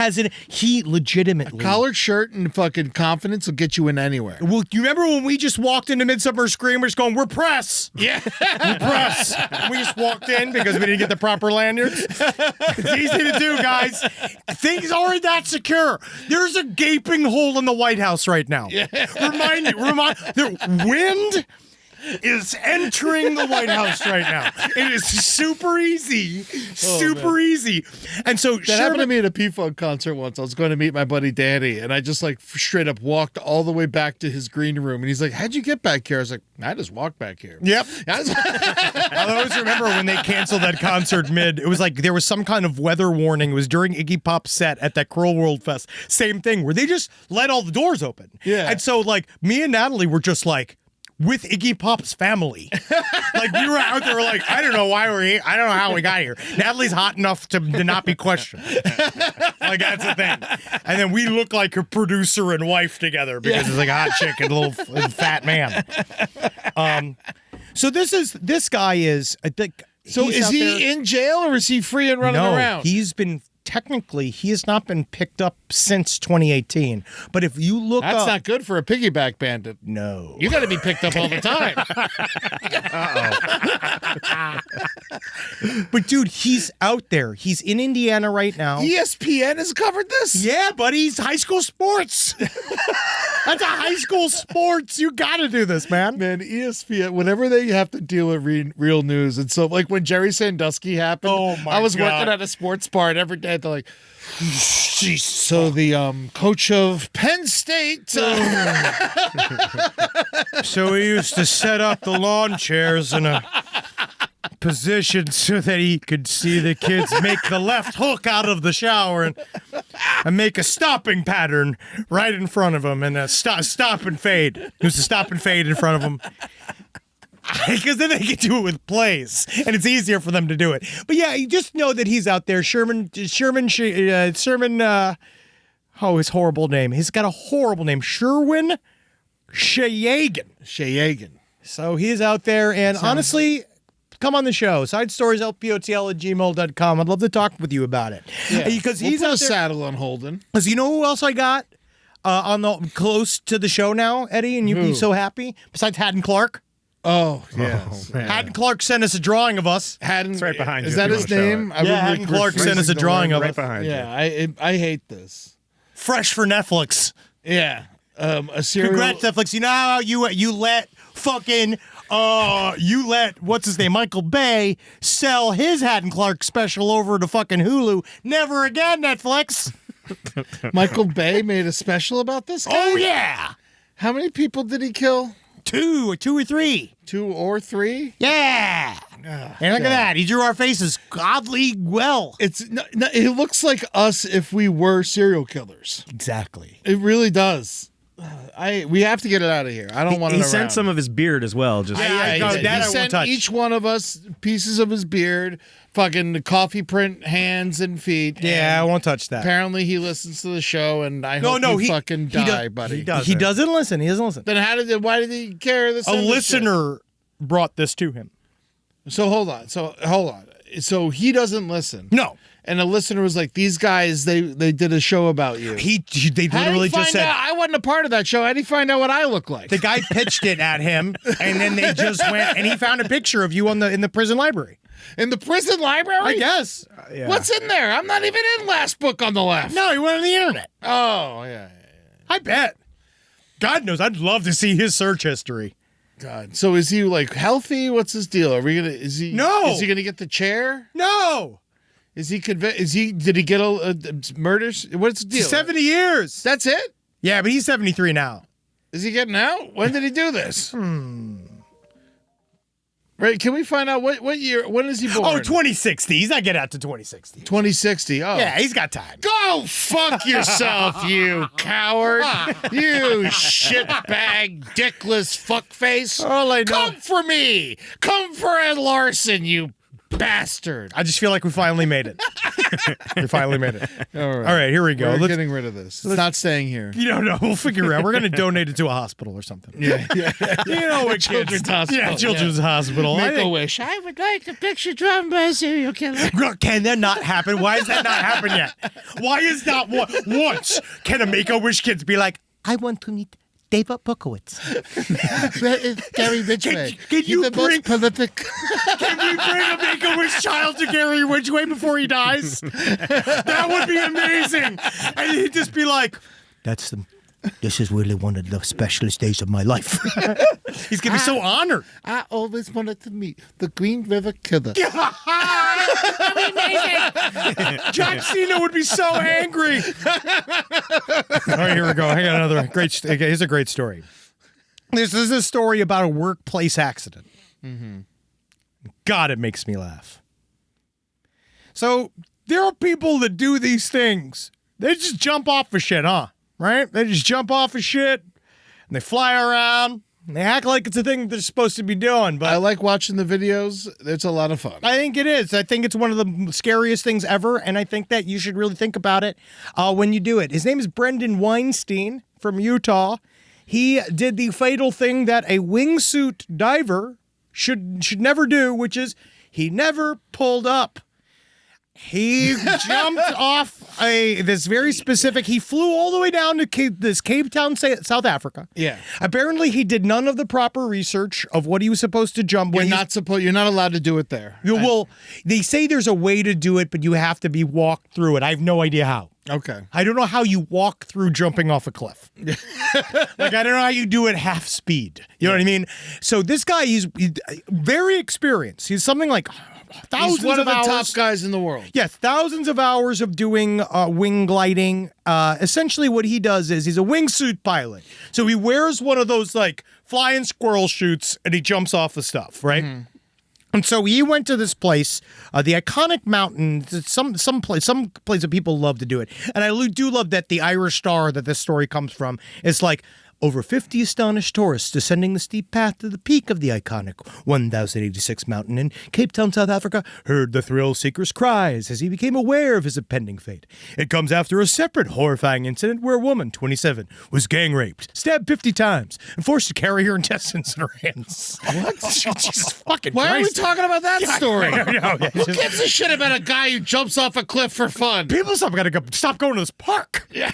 legitimately... Collared shirt and fucking confidence will get you in anywhere. Well, you remember when we just walked into Midsummer Screamers going, "We're press." Yeah. We're press. And we just walked in because we didn't get the proper lanyards. It's easy to do, guys. Things aren't that secure. There's a gaping hole in the White House right now. Yeah. The wind is entering the White House right now. It is super easy. Easy. And so That happened to me at a P-Funk concert once. I was going to meet my buddy Danny, and I just like straight up walked all the way back to his green room. And he's like, "How'd you get back here?" I was like, "I just walked back here." Yep. I always remember when they canceled that concert it was like there was some kind of weather warning. It was during Iggy Pop's set at that Cruel World Fest. Same thing, where they just let all the doors open. Yeah. And so like me and Natalie were just like with Iggy Pop's family. Like we were out there like, I don't know why we're here. I don't know how we got here. Natalie's hot enough to not be questioned. Like that's the thing. And then we look like a producer and wife together because it's like a hot chick and a little fat man. So this guy is, I think. So is he in jail or is he free and running around? He has not been picked up since 2018. But if you look That's up, not good for a piggyback bandit. No. You got to be picked up all the time. But dude, he's out there. He's in Indiana right now. ESPN has covered this? Yeah, buddy. He's high school sports. That's a high school sports. You got to do this, man. Man, ESPN, whenever they have to deal with real news. And so, like, when Jerry Sandusky happened, I was working at a sports bar, and every day they're like, so the coach of Penn State. So he used to set up the lawn chairs in a position so that he could see the kids make the left hook out of the shower and make a stopping pattern right in front of him and a stop and fade. It was a stop and fade in front of him. Because then they can do it with plays, and it's easier for them to do it. But yeah, you just know that he's out there. Sherman. Oh, his horrible name. He's got a horrible name. Sherwin Shayagan. So he's out there, and honestly, come on the show. SideStoriesLPOTL@gmail.com. I'd love to talk with you about it. Yeah. Because We'll he's put out a there. saddle on Holden. Because you know who else I got on the close to the show now, Eddie, and you'd be so happy. Besides Haddon Clark. Oh, yes. Haddon Clark sent us a drawing of us. Haddon, It's right behind you Is if that you his wanna show name? it. I would Haddon Clark refresh- sent us a drawing of right us. behind you. Yeah, I hate this. Fresh for Netflix. Yeah. A serial. Congrats, Netflix. You know how you let fucking you let what's his name, Michael Bay, sell his Haddon Clark special over to fucking Hulu. Never again, Netflix. Michael Bay made a special about this guy? Oh yeah, How many people did he kill? two or three. 2 or 3? Yeah. And look at that. He drew our faces oddly well. It looks like us if we were serial killers. Exactly. It really does. We have to get it out of here. I don't want it He around. sent some of his beard as well. Just Yeah, no, he that I won't sent touch. each one of us pieces of his beard, fucking the coffee print hands and feet. Yeah, I and won't touch that. apparently he listens to the show, and I hope No, you he fucking he die, does- buddy. he does. He doesn't listen. He doesn't listen. Then why did he care? A listener brought this to him. So hold on. So he doesn't listen. No. And a listener was like, "These guys, they did a show about you." They How did he literally just find said out? I wasn't a part of that show. How did he find out what I look like? the guy pitched it at him, and then they just went and he found a picture of you in the prison library. In the prison library? I guess. yeah. What's in there? I'm not even in last book on the left. No, he went on the internet. Oh, yeah. I bet. God knows, I'd love to see his search history. God. So is he like healthy? What's his deal? Are we gonna? Is he? No. Is he gonna get the chair? No, Is he convinced? Did he get a murders? What's the deal? 70 years. That's it? Yeah, but he's 73 now. Is he getting out? When did he do this? Right? Can we find out what year? When is he born? Oh, 2060. He's not getting out to 2060. 2060. Oh. Yeah, he's got time. Go fuck yourself, you coward. You shitbag, dickless fuckface. All I know. Come for me. Come for Ed Larson, you bastard. I just feel like we finally made it. We finally made it. All right, here we go. We're Let's, getting rid of this. It's not staying here. you don't know. We'll figure it out. We're going to donate it to a hospital or something. Yeah. You know what? Children's hospital, Yeah, Children's Hospital. I Make a think- wish. I would like a picture drawn by a serial killer. Can that not happen? Why has that not happened yet? Why is not once can a Make-A-Wish kids be like, I want to meet David Bukowitz. Gary Ridgway. Can you He's the most bring- prolific. Can we bring a Make-A-Wish child to Gary Ridgway before he dies? That would be amazing. And he'd just be like, this is really one of the specialist days of my life. He's going to be so honored. I always wanted to meet the Green River Killer. John Cena would be so angry. All right, here we go. I got another great. Okay, here's a great story. This is a story about a workplace accident. God, it makes me laugh. So there are people that do these things. They just jump off of shit, huh? Right? They just jump off of shit and they fly around. And they act like it's a thing they're supposed to be doing, but I like watching the videos. It's a lot of fun. I think it is. I think it's one of the scariest things ever, and I think that you should really think about it when you do it. His name is Brendan Weinstein from Utah. He did the fatal thing that a wingsuit diver should never do, which is he never pulled up. He jumped off this very specific. He flew all the way down to Cape Town, South Africa. Yeah. Apparently, he did none of the proper research of what he was supposed to jump. You're not allowed to do it there. Well, they say there's a way to do it, but you have to be walked through it. I have no idea how. Okay. I don't know how you walk through jumping off a cliff. Like, I don't know how you do it half speed. You know what I mean? So this guy, he's very experienced. He's something like thousands He's one of the hours. top guys in the world. Yes, thousands of hours of doing wing gliding. Essentially what he does is he's a wingsuit pilot. So he wears one of those like flying squirrel chutes and he jumps off the stuff, right? Mm-hmm. And so he went to this place, the iconic mountain, some place that people love to do it. And I do love that the Irish Star that this story comes from is like, over 50 astonished tourists descending the steep path to the peak of the iconic 1086 mountain in Cape Town, South Africa, heard the thrill-seeker's cries as he became aware of his impending fate. It comes after a separate horrifying incident where a woman, 27, was gang-raped, stabbed 50 times, and forced to carry her intestines in her hands. What? Jesus fucking Why Christ. are we talking about that story? Who Who gives a shit about a guy who jumps off a cliff for fun? People stop going to this park. Yeah.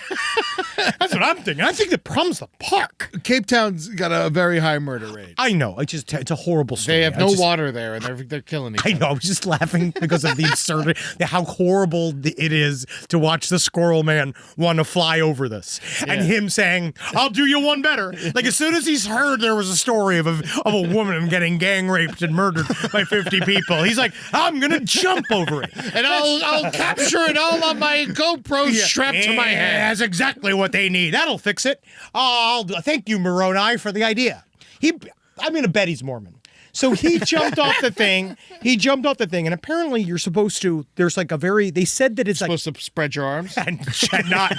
That's what I'm thinking. I think the problem's the park. park. Cape Town's got a very high murder rate. I know. It's a horrible story. They have no water there, and they're killing each I other. know. I was just laughing because of the absurdity, how horrible it is to watch the squirrel man want to fly over this, and him saying, "I'll do you one better." Like as soon as he's heard there was a story of a woman getting gang raped and murdered by 50 people, he's like, "I'm gonna jump over it, And I'll capture it all on my GoPro strapped to my head." That's exactly what they need. That'll fix it. Thank you, Moroni, for the idea. I'm gonna bet he's Mormon. So he jumped off the thing. And apparently you're supposed to. There's like they said that it's Supposed to spread your arms. and not.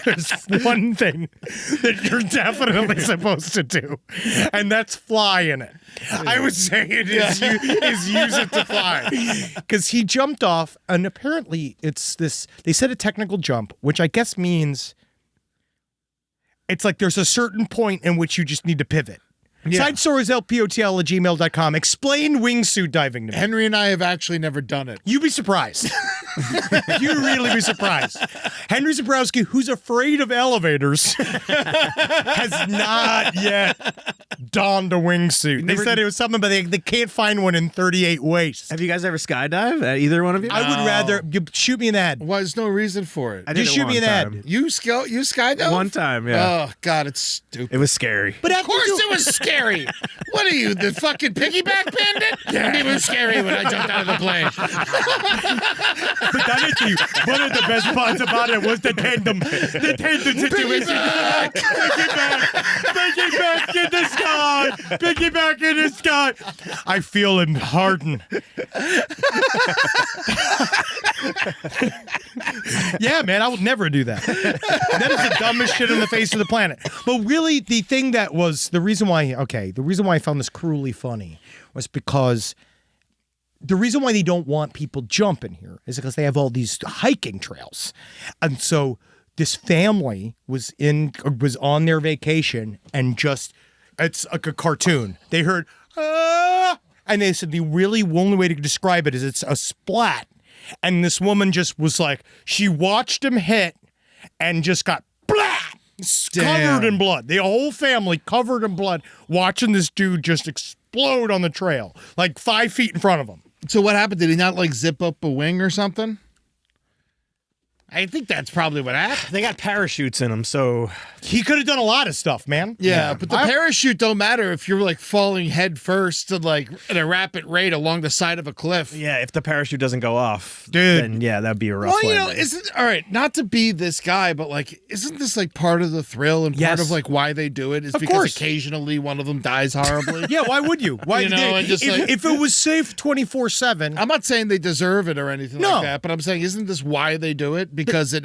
There's one thing that you're definitely supposed to do, and that's fly in it. I would say it is use it to fly, because he jumped off, and apparently it's this. They said a technical jump, which I guess means it's like there's a certain point in which you just need to pivot. Yeah. Side stories, lpotl@gmail.com. Explain wingsuit diving to me. Henry and I have actually never done it. You'd be surprised. You'd really be surprised. Henry Zabrowski, who's afraid of elevators, has not yet donned a wingsuit. They said it was something, but they can't find one in 38 ways. Have you guys ever skydived? Either one of you? I would rather you shoot me in the head. Well, there's no reason for it. I did Just it shoot me one in the head. time. You skydove? One time, yeah. Oh God, it's stupid. It was scary. But Of course it was scary. What are you, the fucking piggyback bandit? Yeah. It was scary when I jumped out of the plane. But honestly, one of the best parts about it was the tandem situation. Piggyback in the sky. Piggyback in the sky. I feel him harden. Yeah, man, I would never do that. That is the dumbest shit on the face of the planet. But really, the reason why I found this cruelly funny was because the reason why they don't want people jumping here is because they have all these hiking trails. And so this family was on their vacation, and it's like a cartoon. They heard, and they said the really only way to describe it is it's a splat. And this woman just was like, she watched him hit and just got covered in blood. The whole family covered in blood, watching this dude just explode on the trail, like 5 feet in front of them. So what happened? Did he not like zip up a wing or something? I think that's probably what happened. They got parachutes in them, so He could have done a lot of stuff, man. Yeah, but the parachute don't matter if you're like falling head first to like at a rapid rate along the side of a cliff. yeah, if the parachute doesn't go off, Dude. then yeah, that'd be a rough Well, you know, landing. all right, not to be this guy, but like, isn't this like part of the thrill and part Yes. of like why they do it is Of because course. occasionally one of them dies horribly? Yeah, why would you? Why You know, and just if, like- if it was safe 24/7, I'm not saying they deserve it or anything No. like that, but I'm saying isn't this why they do it? Because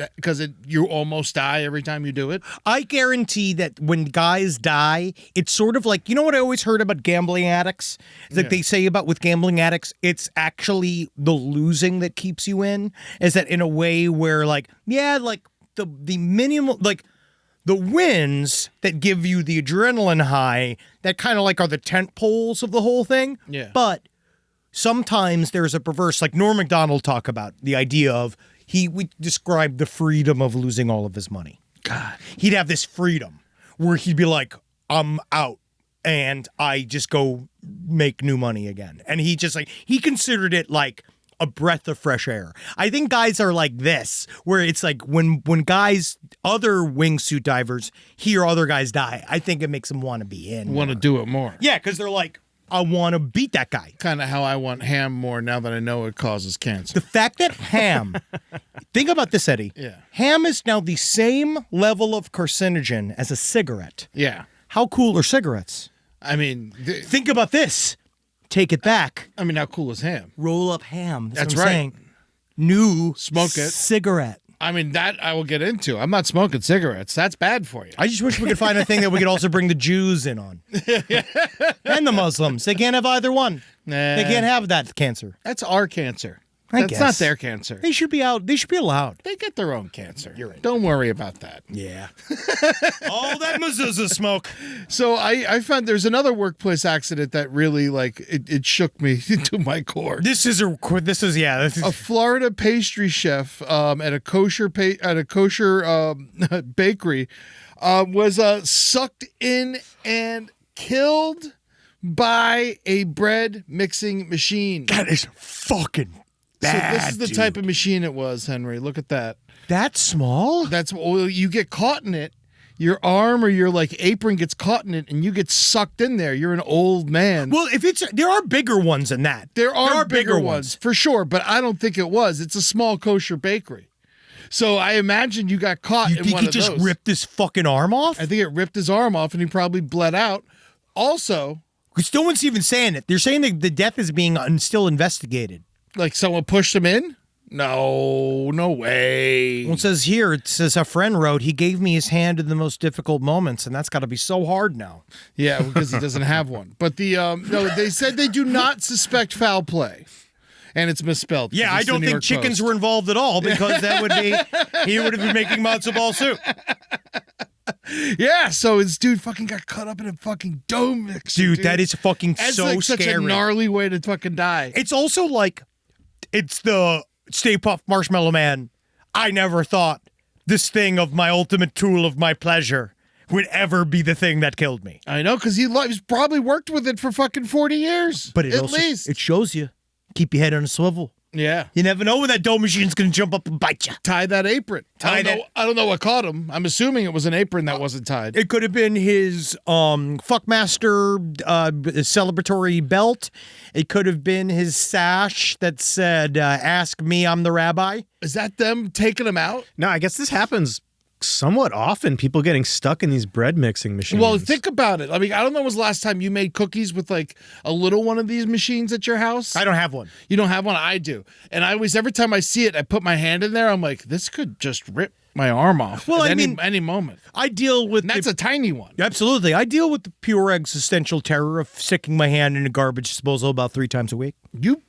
you almost die every time you do it. I guarantee that when guys die, it's sort of like, you know what I always heard about gambling addicts? Like they say about with gambling addicts, it's actually the losing that keeps you in. Is that in a way where like, yeah, like the minimal, like the wins that give you the adrenaline high, that kind of like are the tent poles of the whole thing. Yeah. But sometimes there's a perverse, like Norm Macdonald talk about the idea of, we described the freedom of losing all of his money. God. He'd have this freedom where he'd be like, I'm out and I just go make new money again. And he considered it like a breath of fresh air. I think guys are like this, where it's like when guys, other wingsuit divers hear other guys die, I think it makes them want to be in. Want to do it more. Yeah, because they're like, I want to beat that guy. Kind of how I want ham more now that I know it causes cancer. The fact that ham, think about this, Eddie. Yeah. Ham is now the same level of carcinogen as a cigarette. Yeah. How cool are cigarettes? I mean, Think about this. Take it back. how cool is ham? Roll up ham. That's what I'm right. saying. New Smoke it. cigarette. I mean, that I will get into. I'm not smoking cigarettes. That's bad for you. I just wish we could find a thing that we could also bring the Jews in on. And the Muslims. They can't have either one. Nah. They can't have that cancer. That's our cancer. That's not guess. their cancer. They should be out. They should be allowed. They get their own cancer. Don't worry about that. Yeah. All that mezuzah smoke. So I found there's another workplace accident that really it shook me to my core. This is A Florida pastry chef at a kosher bakery was sucked in and killed by a bread mixing machine. That is fucking bad. So this is the type of machine it was, Henry. Look at that. That small? Well, you get caught in it. Your arm or your apron gets caught in it, and you get sucked in there. You're an old man. Well, there are bigger ones than that. There are bigger ones for sure, but I don't think it was. It's a small kosher bakery. So I imagine you got caught You in think one he of just those. ripped his fucking arm off? I think it ripped his arm off, and he probably bled out. Also, Because no one's even saying it. They're saying that the death is being still investigated. like someone pushed him in? No way. Well, it says a friend wrote, he gave me his hand in the most difficult moments, and that's got to be so hard now. Yeah, because he doesn't have one. But no, they said they do not suspect foul play. And it's misspelled. Yeah, I It's the don't New think York chickens Post. were involved at all because that would be, he would have been making matzo ball soup. Yeah, so this dude fucking got cut up in a fucking dome mixer. Dude, that is fucking That's so such a scary. gnarly way to fucking die. It's also it's the Stay Puft Marshmallow Man. I never thought this thing of my ultimate tool of my pleasure would ever be the thing that killed me. I know, because he's probably worked with it for fucking 40 years. But at least. it shows you. Keep your head on a swivel. Yeah. You never know when that dough machine's going to jump up and bite you. Tie that apron. I don't know what caught him. I'm assuming it was an apron that wasn't tied. It could have been his Fuckmaster celebratory belt. It could have been his sash that said, ask me, I'm the rabbi. Is that them taking him out? No, I guess this happens somewhat often. People getting stuck in these bread mixing machines. Well, think about it. I mean, I don't know when was the last time you made cookies with a little one of these machines at your house. I don't have one. You don't have one? I do. And every time I see it, I put my hand in there. I'm like, this could just rip my arm off Well, at I mean, any moment. I deal with And that's a tiny one. Absolutely. I deal with the pure existential terror of sticking my hand in a garbage disposal about 3 times a week. You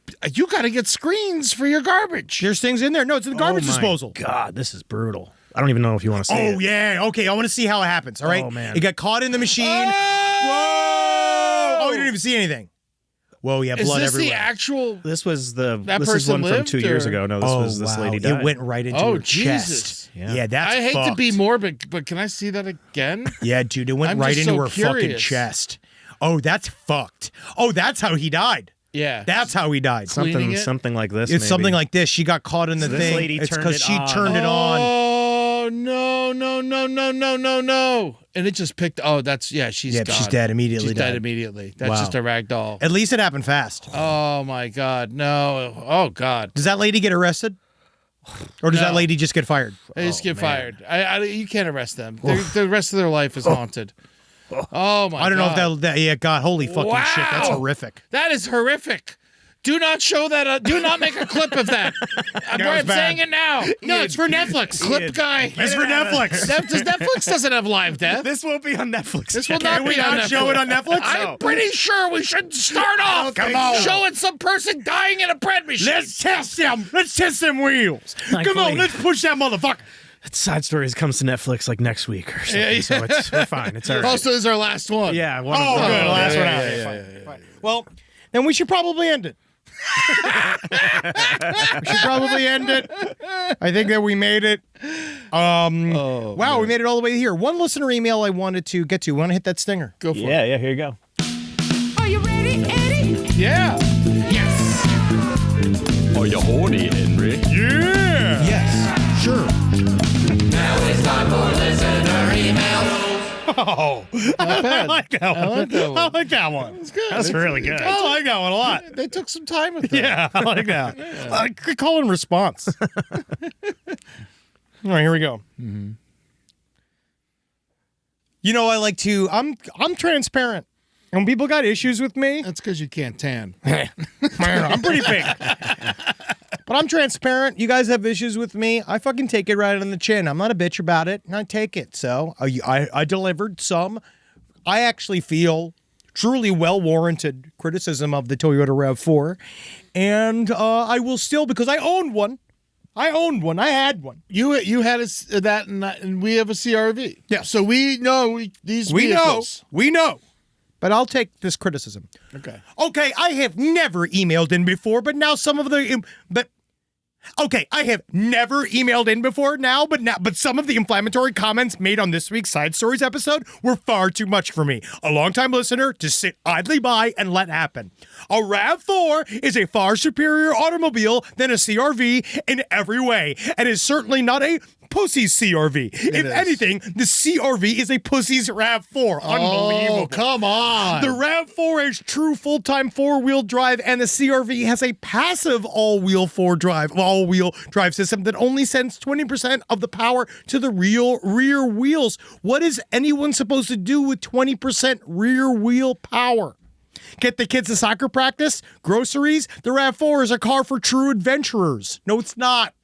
got to get screens for your garbage. There's things in there. No, it's in the garbage Oh my disposal. God, this is brutal. I don't even know if you want to see it. Oh, yeah. Okay, I want to see how it happens. All right. Oh, man. It got caught in the machine. Oh! Whoa! Oh, you didn't even see anything. Whoa, yeah, Is blood this everywhere. the actual? This was That this is person one from lived, 2 years or- ago. No, this lady died. It went right into Oh, her chest. Jesus. Yeah, that's I hate to fucked. be morbid, but can I see that again? Yeah, dude, it went I'm right just into so her fucking curious. chest. Oh, that's fucked. Oh, that's how he died. Yeah. That's how he died. Cleaning it? Something like this. It's maybe. something like this. She got caught in the So this thing. lady It's turned because it she on. turned it on. Oh no! And it just picked. Oh, she's Yeah, gone. she's dead immediately. She's dead died. immediately. That's Wow. just a rag doll. At least it happened fast. Oh my God, no! Oh God, Does that lady get arrested? Or does No. that lady just get fired? they just get fired. You can't arrest them. The rest of their life is haunted. Oh my! I don't God. know if that yeah, God, holy fucking shit. That's Wow. horrific. That is horrific. Do not show that. Do not make a clip of that. I'm was bad. saying it now. No, it's for Netflix. Clip guy. It's for Netflix. Netflix doesn't have live death. This won't be on Netflix. This will Jack. not be on Netflix. show it on Netflix? I'm pretty sure we should start off Come on. showing some person dying in a bread machine. Let's test them. Let's test them wheels. Come on, Thankfully. let's push that motherfucker. Side Stories comes to Netflix like next week or something. Yeah, yeah. So we're fine. It's all right. Also, this is our last one. Yeah. Oh, good. Last one out. yeah. Fine. Well, then we should probably end it. We should probably end it. I think that we made it. Wow, we made it all the way here. One listener email I wanted to get to. Want to hit that stinger? Go for it. Yeah. Here you go. Are you ready, Eddie? Yeah. Yes. Are you horny, Henry? Yeah. Yes. Sure. Now it's time for listener email. Oh, Not bad. I like that one. I like that one. I like that one. It's good. That's really good. I like that one a lot. They took some time with that. Yeah, I like that. I could call and response. All right, here we go. Mm-hmm. You know, I like to. I'm transparent. And when people got issues with me, That's because you can't tan. I'm pretty big. But I'm transparent. You guys have issues with me. I fucking take it right on the chin. I'm not a bitch about it, and I take it. So I delivered some. I actually feel truly well-warranted criticism of the Toyota RAV4. And I will still, because I owned one. I had one. You had that, and we have a CRV. Yeah. So we know these vehicles. We know. But I'll take this criticism. Okay. Okay, I have never emailed in before, but now some of the... Okay, I have never emailed in before but some of the inflammatory comments made on this week's Side Stories episode were far too much for me, a longtime listener, to sit idly by and let happen. A RAV4 is a far superior automobile than a CRV in every way, and is certainly not a pussy's CRV. If anything, the CRV is a pussy's RAV4. Unbelievable. Oh, come on. The RAV4 has true full-time four-wheel drive, and the CRV has a passive all-wheel drive system that only sends 20% of the power to the rear wheels. What is anyone supposed to do with 20% rear wheel power? Get the kids to soccer practice? Groceries? The RAV4 is a car for true adventurers. No, it's not.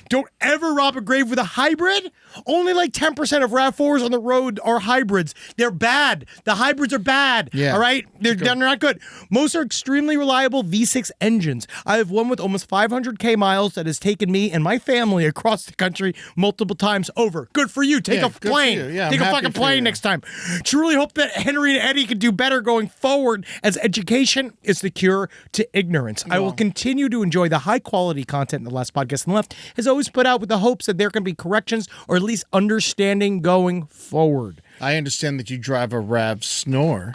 Don't ever rob a grave with a hybrid. Only like 10% of RAV4s on the road are hybrids. They're bad. The hybrids are bad. Yeah. All right? They're not good. Most are extremely reliable V6 engines. I have one with almost 500K miles that has taken me and my family across the country multiple times over. Good for you. Take a plane. Yeah, Take I'm a happy fucking for plane you. next time. Truly hope that Henry and Eddie can do better going forward, as education is the cure to ignorance. I will continue to enjoy the high quality content in the last podcast on the left has always put out, with the hopes that there can be corrections or at least understanding going forward. I understand that you drive a RAV Snore.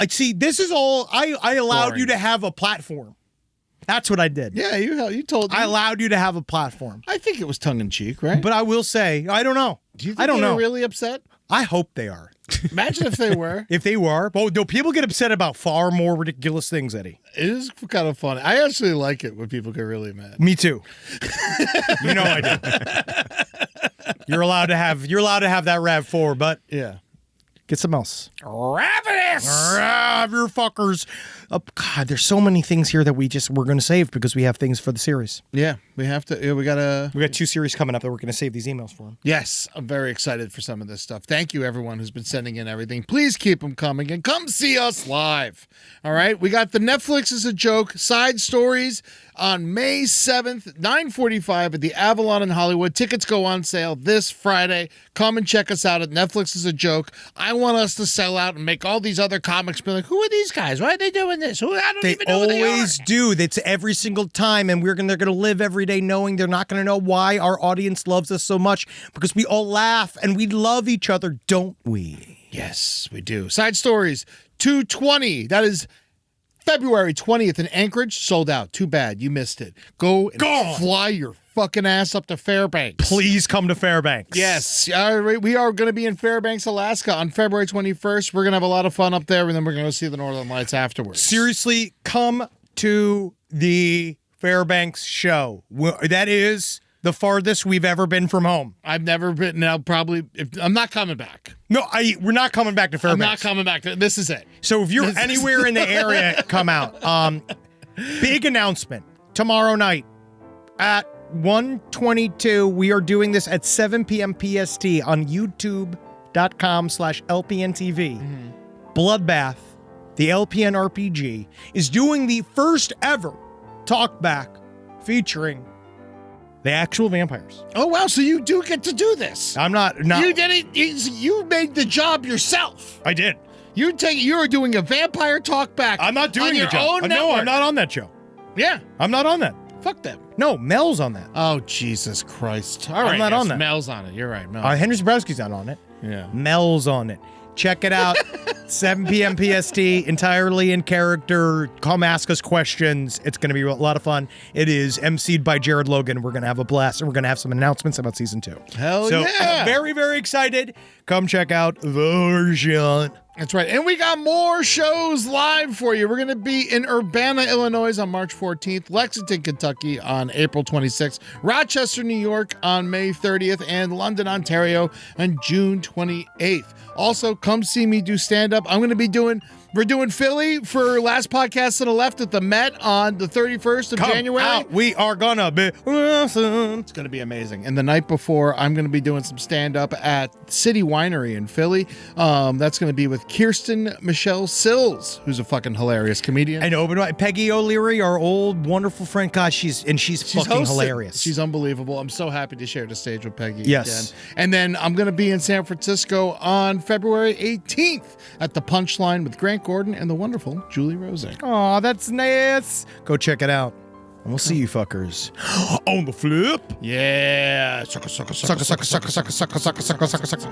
See, this is all, I allowed you to have a platform. That's what I did. Yeah, you told me. I allowed you to have a platform. I think it was tongue-in-cheek, right? But I will say, I don't know. Do you think I don't they know. were really upset? I hope they are. Imagine if they were. If they were. Well, no, people get upset about far more ridiculous things, Eddie. It is kind of funny. I actually like it when people get really mad. Me too. You know I do. You're allowed to have that RAV4, but Yeah. get some else. Ravenous! Rav your fuckers. Oh, God, there's so many things here that we're going to save because we have things for the series. Yeah, we have to. Yeah, we got 2 series coming up that we're going to save these emails for them. Yes, I'm very excited for some of this stuff. Thank you, everyone who's been sending in everything. Please keep them coming and come see us live. All right, we got the Netflix is a Joke Side Stories on May 7th, 9:45 at the Avalon in Hollywood. Tickets go on sale this Friday. Come and check us out at Netflix is a Joke. I want us to sell out and make all these other comics be like, who are these guys? Why are they doing this? I don't even know who they are. They always do. That's every single time, and they're going to live every day knowing they're not going to know why our audience loves us so much, because we all laugh and we love each other, don't we? Yes, we do. Side Stories 220. That is February 20th in Anchorage. Sold out. Too bad. You missed it. Go and fly your fucking ass up to Fairbanks. Please come to Fairbanks. Yes. We are going to be in Fairbanks, Alaska on February 21st. We're going to have a lot of fun up there, and then we're going to see the Northern Lights afterwards. Seriously, come to the Fairbanks show. That is the farthest we've ever been from home. I've never been. Now, probably, I'm not coming back. No, we're not coming back to Fairbanks. I'm not coming back. This is it. So if you're anywhere in the area, come out. Big announcement tomorrow night at 1:22. We are doing this at 7 p.m. PST on youtube.com/LPNTV. Bloodbath, the LPN RPG, is doing the first ever talkback featuring the actual vampires. Oh, wow. So you do get to do this. I'm not. You did it. You made the job yourself. I did. You're doing a vampire talk back. I'm not doing on your the job. own No, network. I'm not on that show. Yeah. I'm not on that. Fuck them. No, Mel's on that. Oh, Jesus Christ. All right. not on that. Mel's on it. You're right. Mel. Henry Zabrowski's not on it. Yeah. Mel's on it. Check it out. 7 p.m. PST, entirely in character. Come ask us questions. It's going to be a lot of fun. It is emceed by Jared Logan. We're going to have a blast, and we're going to have some announcements about season 2. Hell so, yeah. Very, very excited. Come check out the version. That's right. And we got more shows live for you. We're going to be in Urbana, Illinois on March 14th, Lexington, Kentucky on April 26th, Rochester, New York on May 30th, and London, Ontario on June 28th. Also, come see me do stand-up. I'm going to be doing We're doing Philly for last podcast to the left at the Met on the 31st of Come January. out. We are gonna be awesome. It's going to be amazing. And the night before, I'm going to be doing some stand-up at City Winery in Philly. That's going to be with Kirsten Michelle Sills, who's a fucking hilarious comedian. I know, but Peggy O'Leary, our old wonderful friend, God, she's fucking hosting. hilarious. She's unbelievable. I'm so happy to share the stage with Peggy Yes. again. And then I'm going to be in San Francisco on February 18th at the Punchline with Grant Gordon and the wonderful Julie Rosing. Aw, that's nice. Go check it out. And we'll see you fuckers on the flip. Yeah. Sucker, sucker, sucker, sucker, sucker, sucker, sucker, sucker, sucker, sucker, sucker.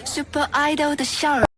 Super Idol 的笑容。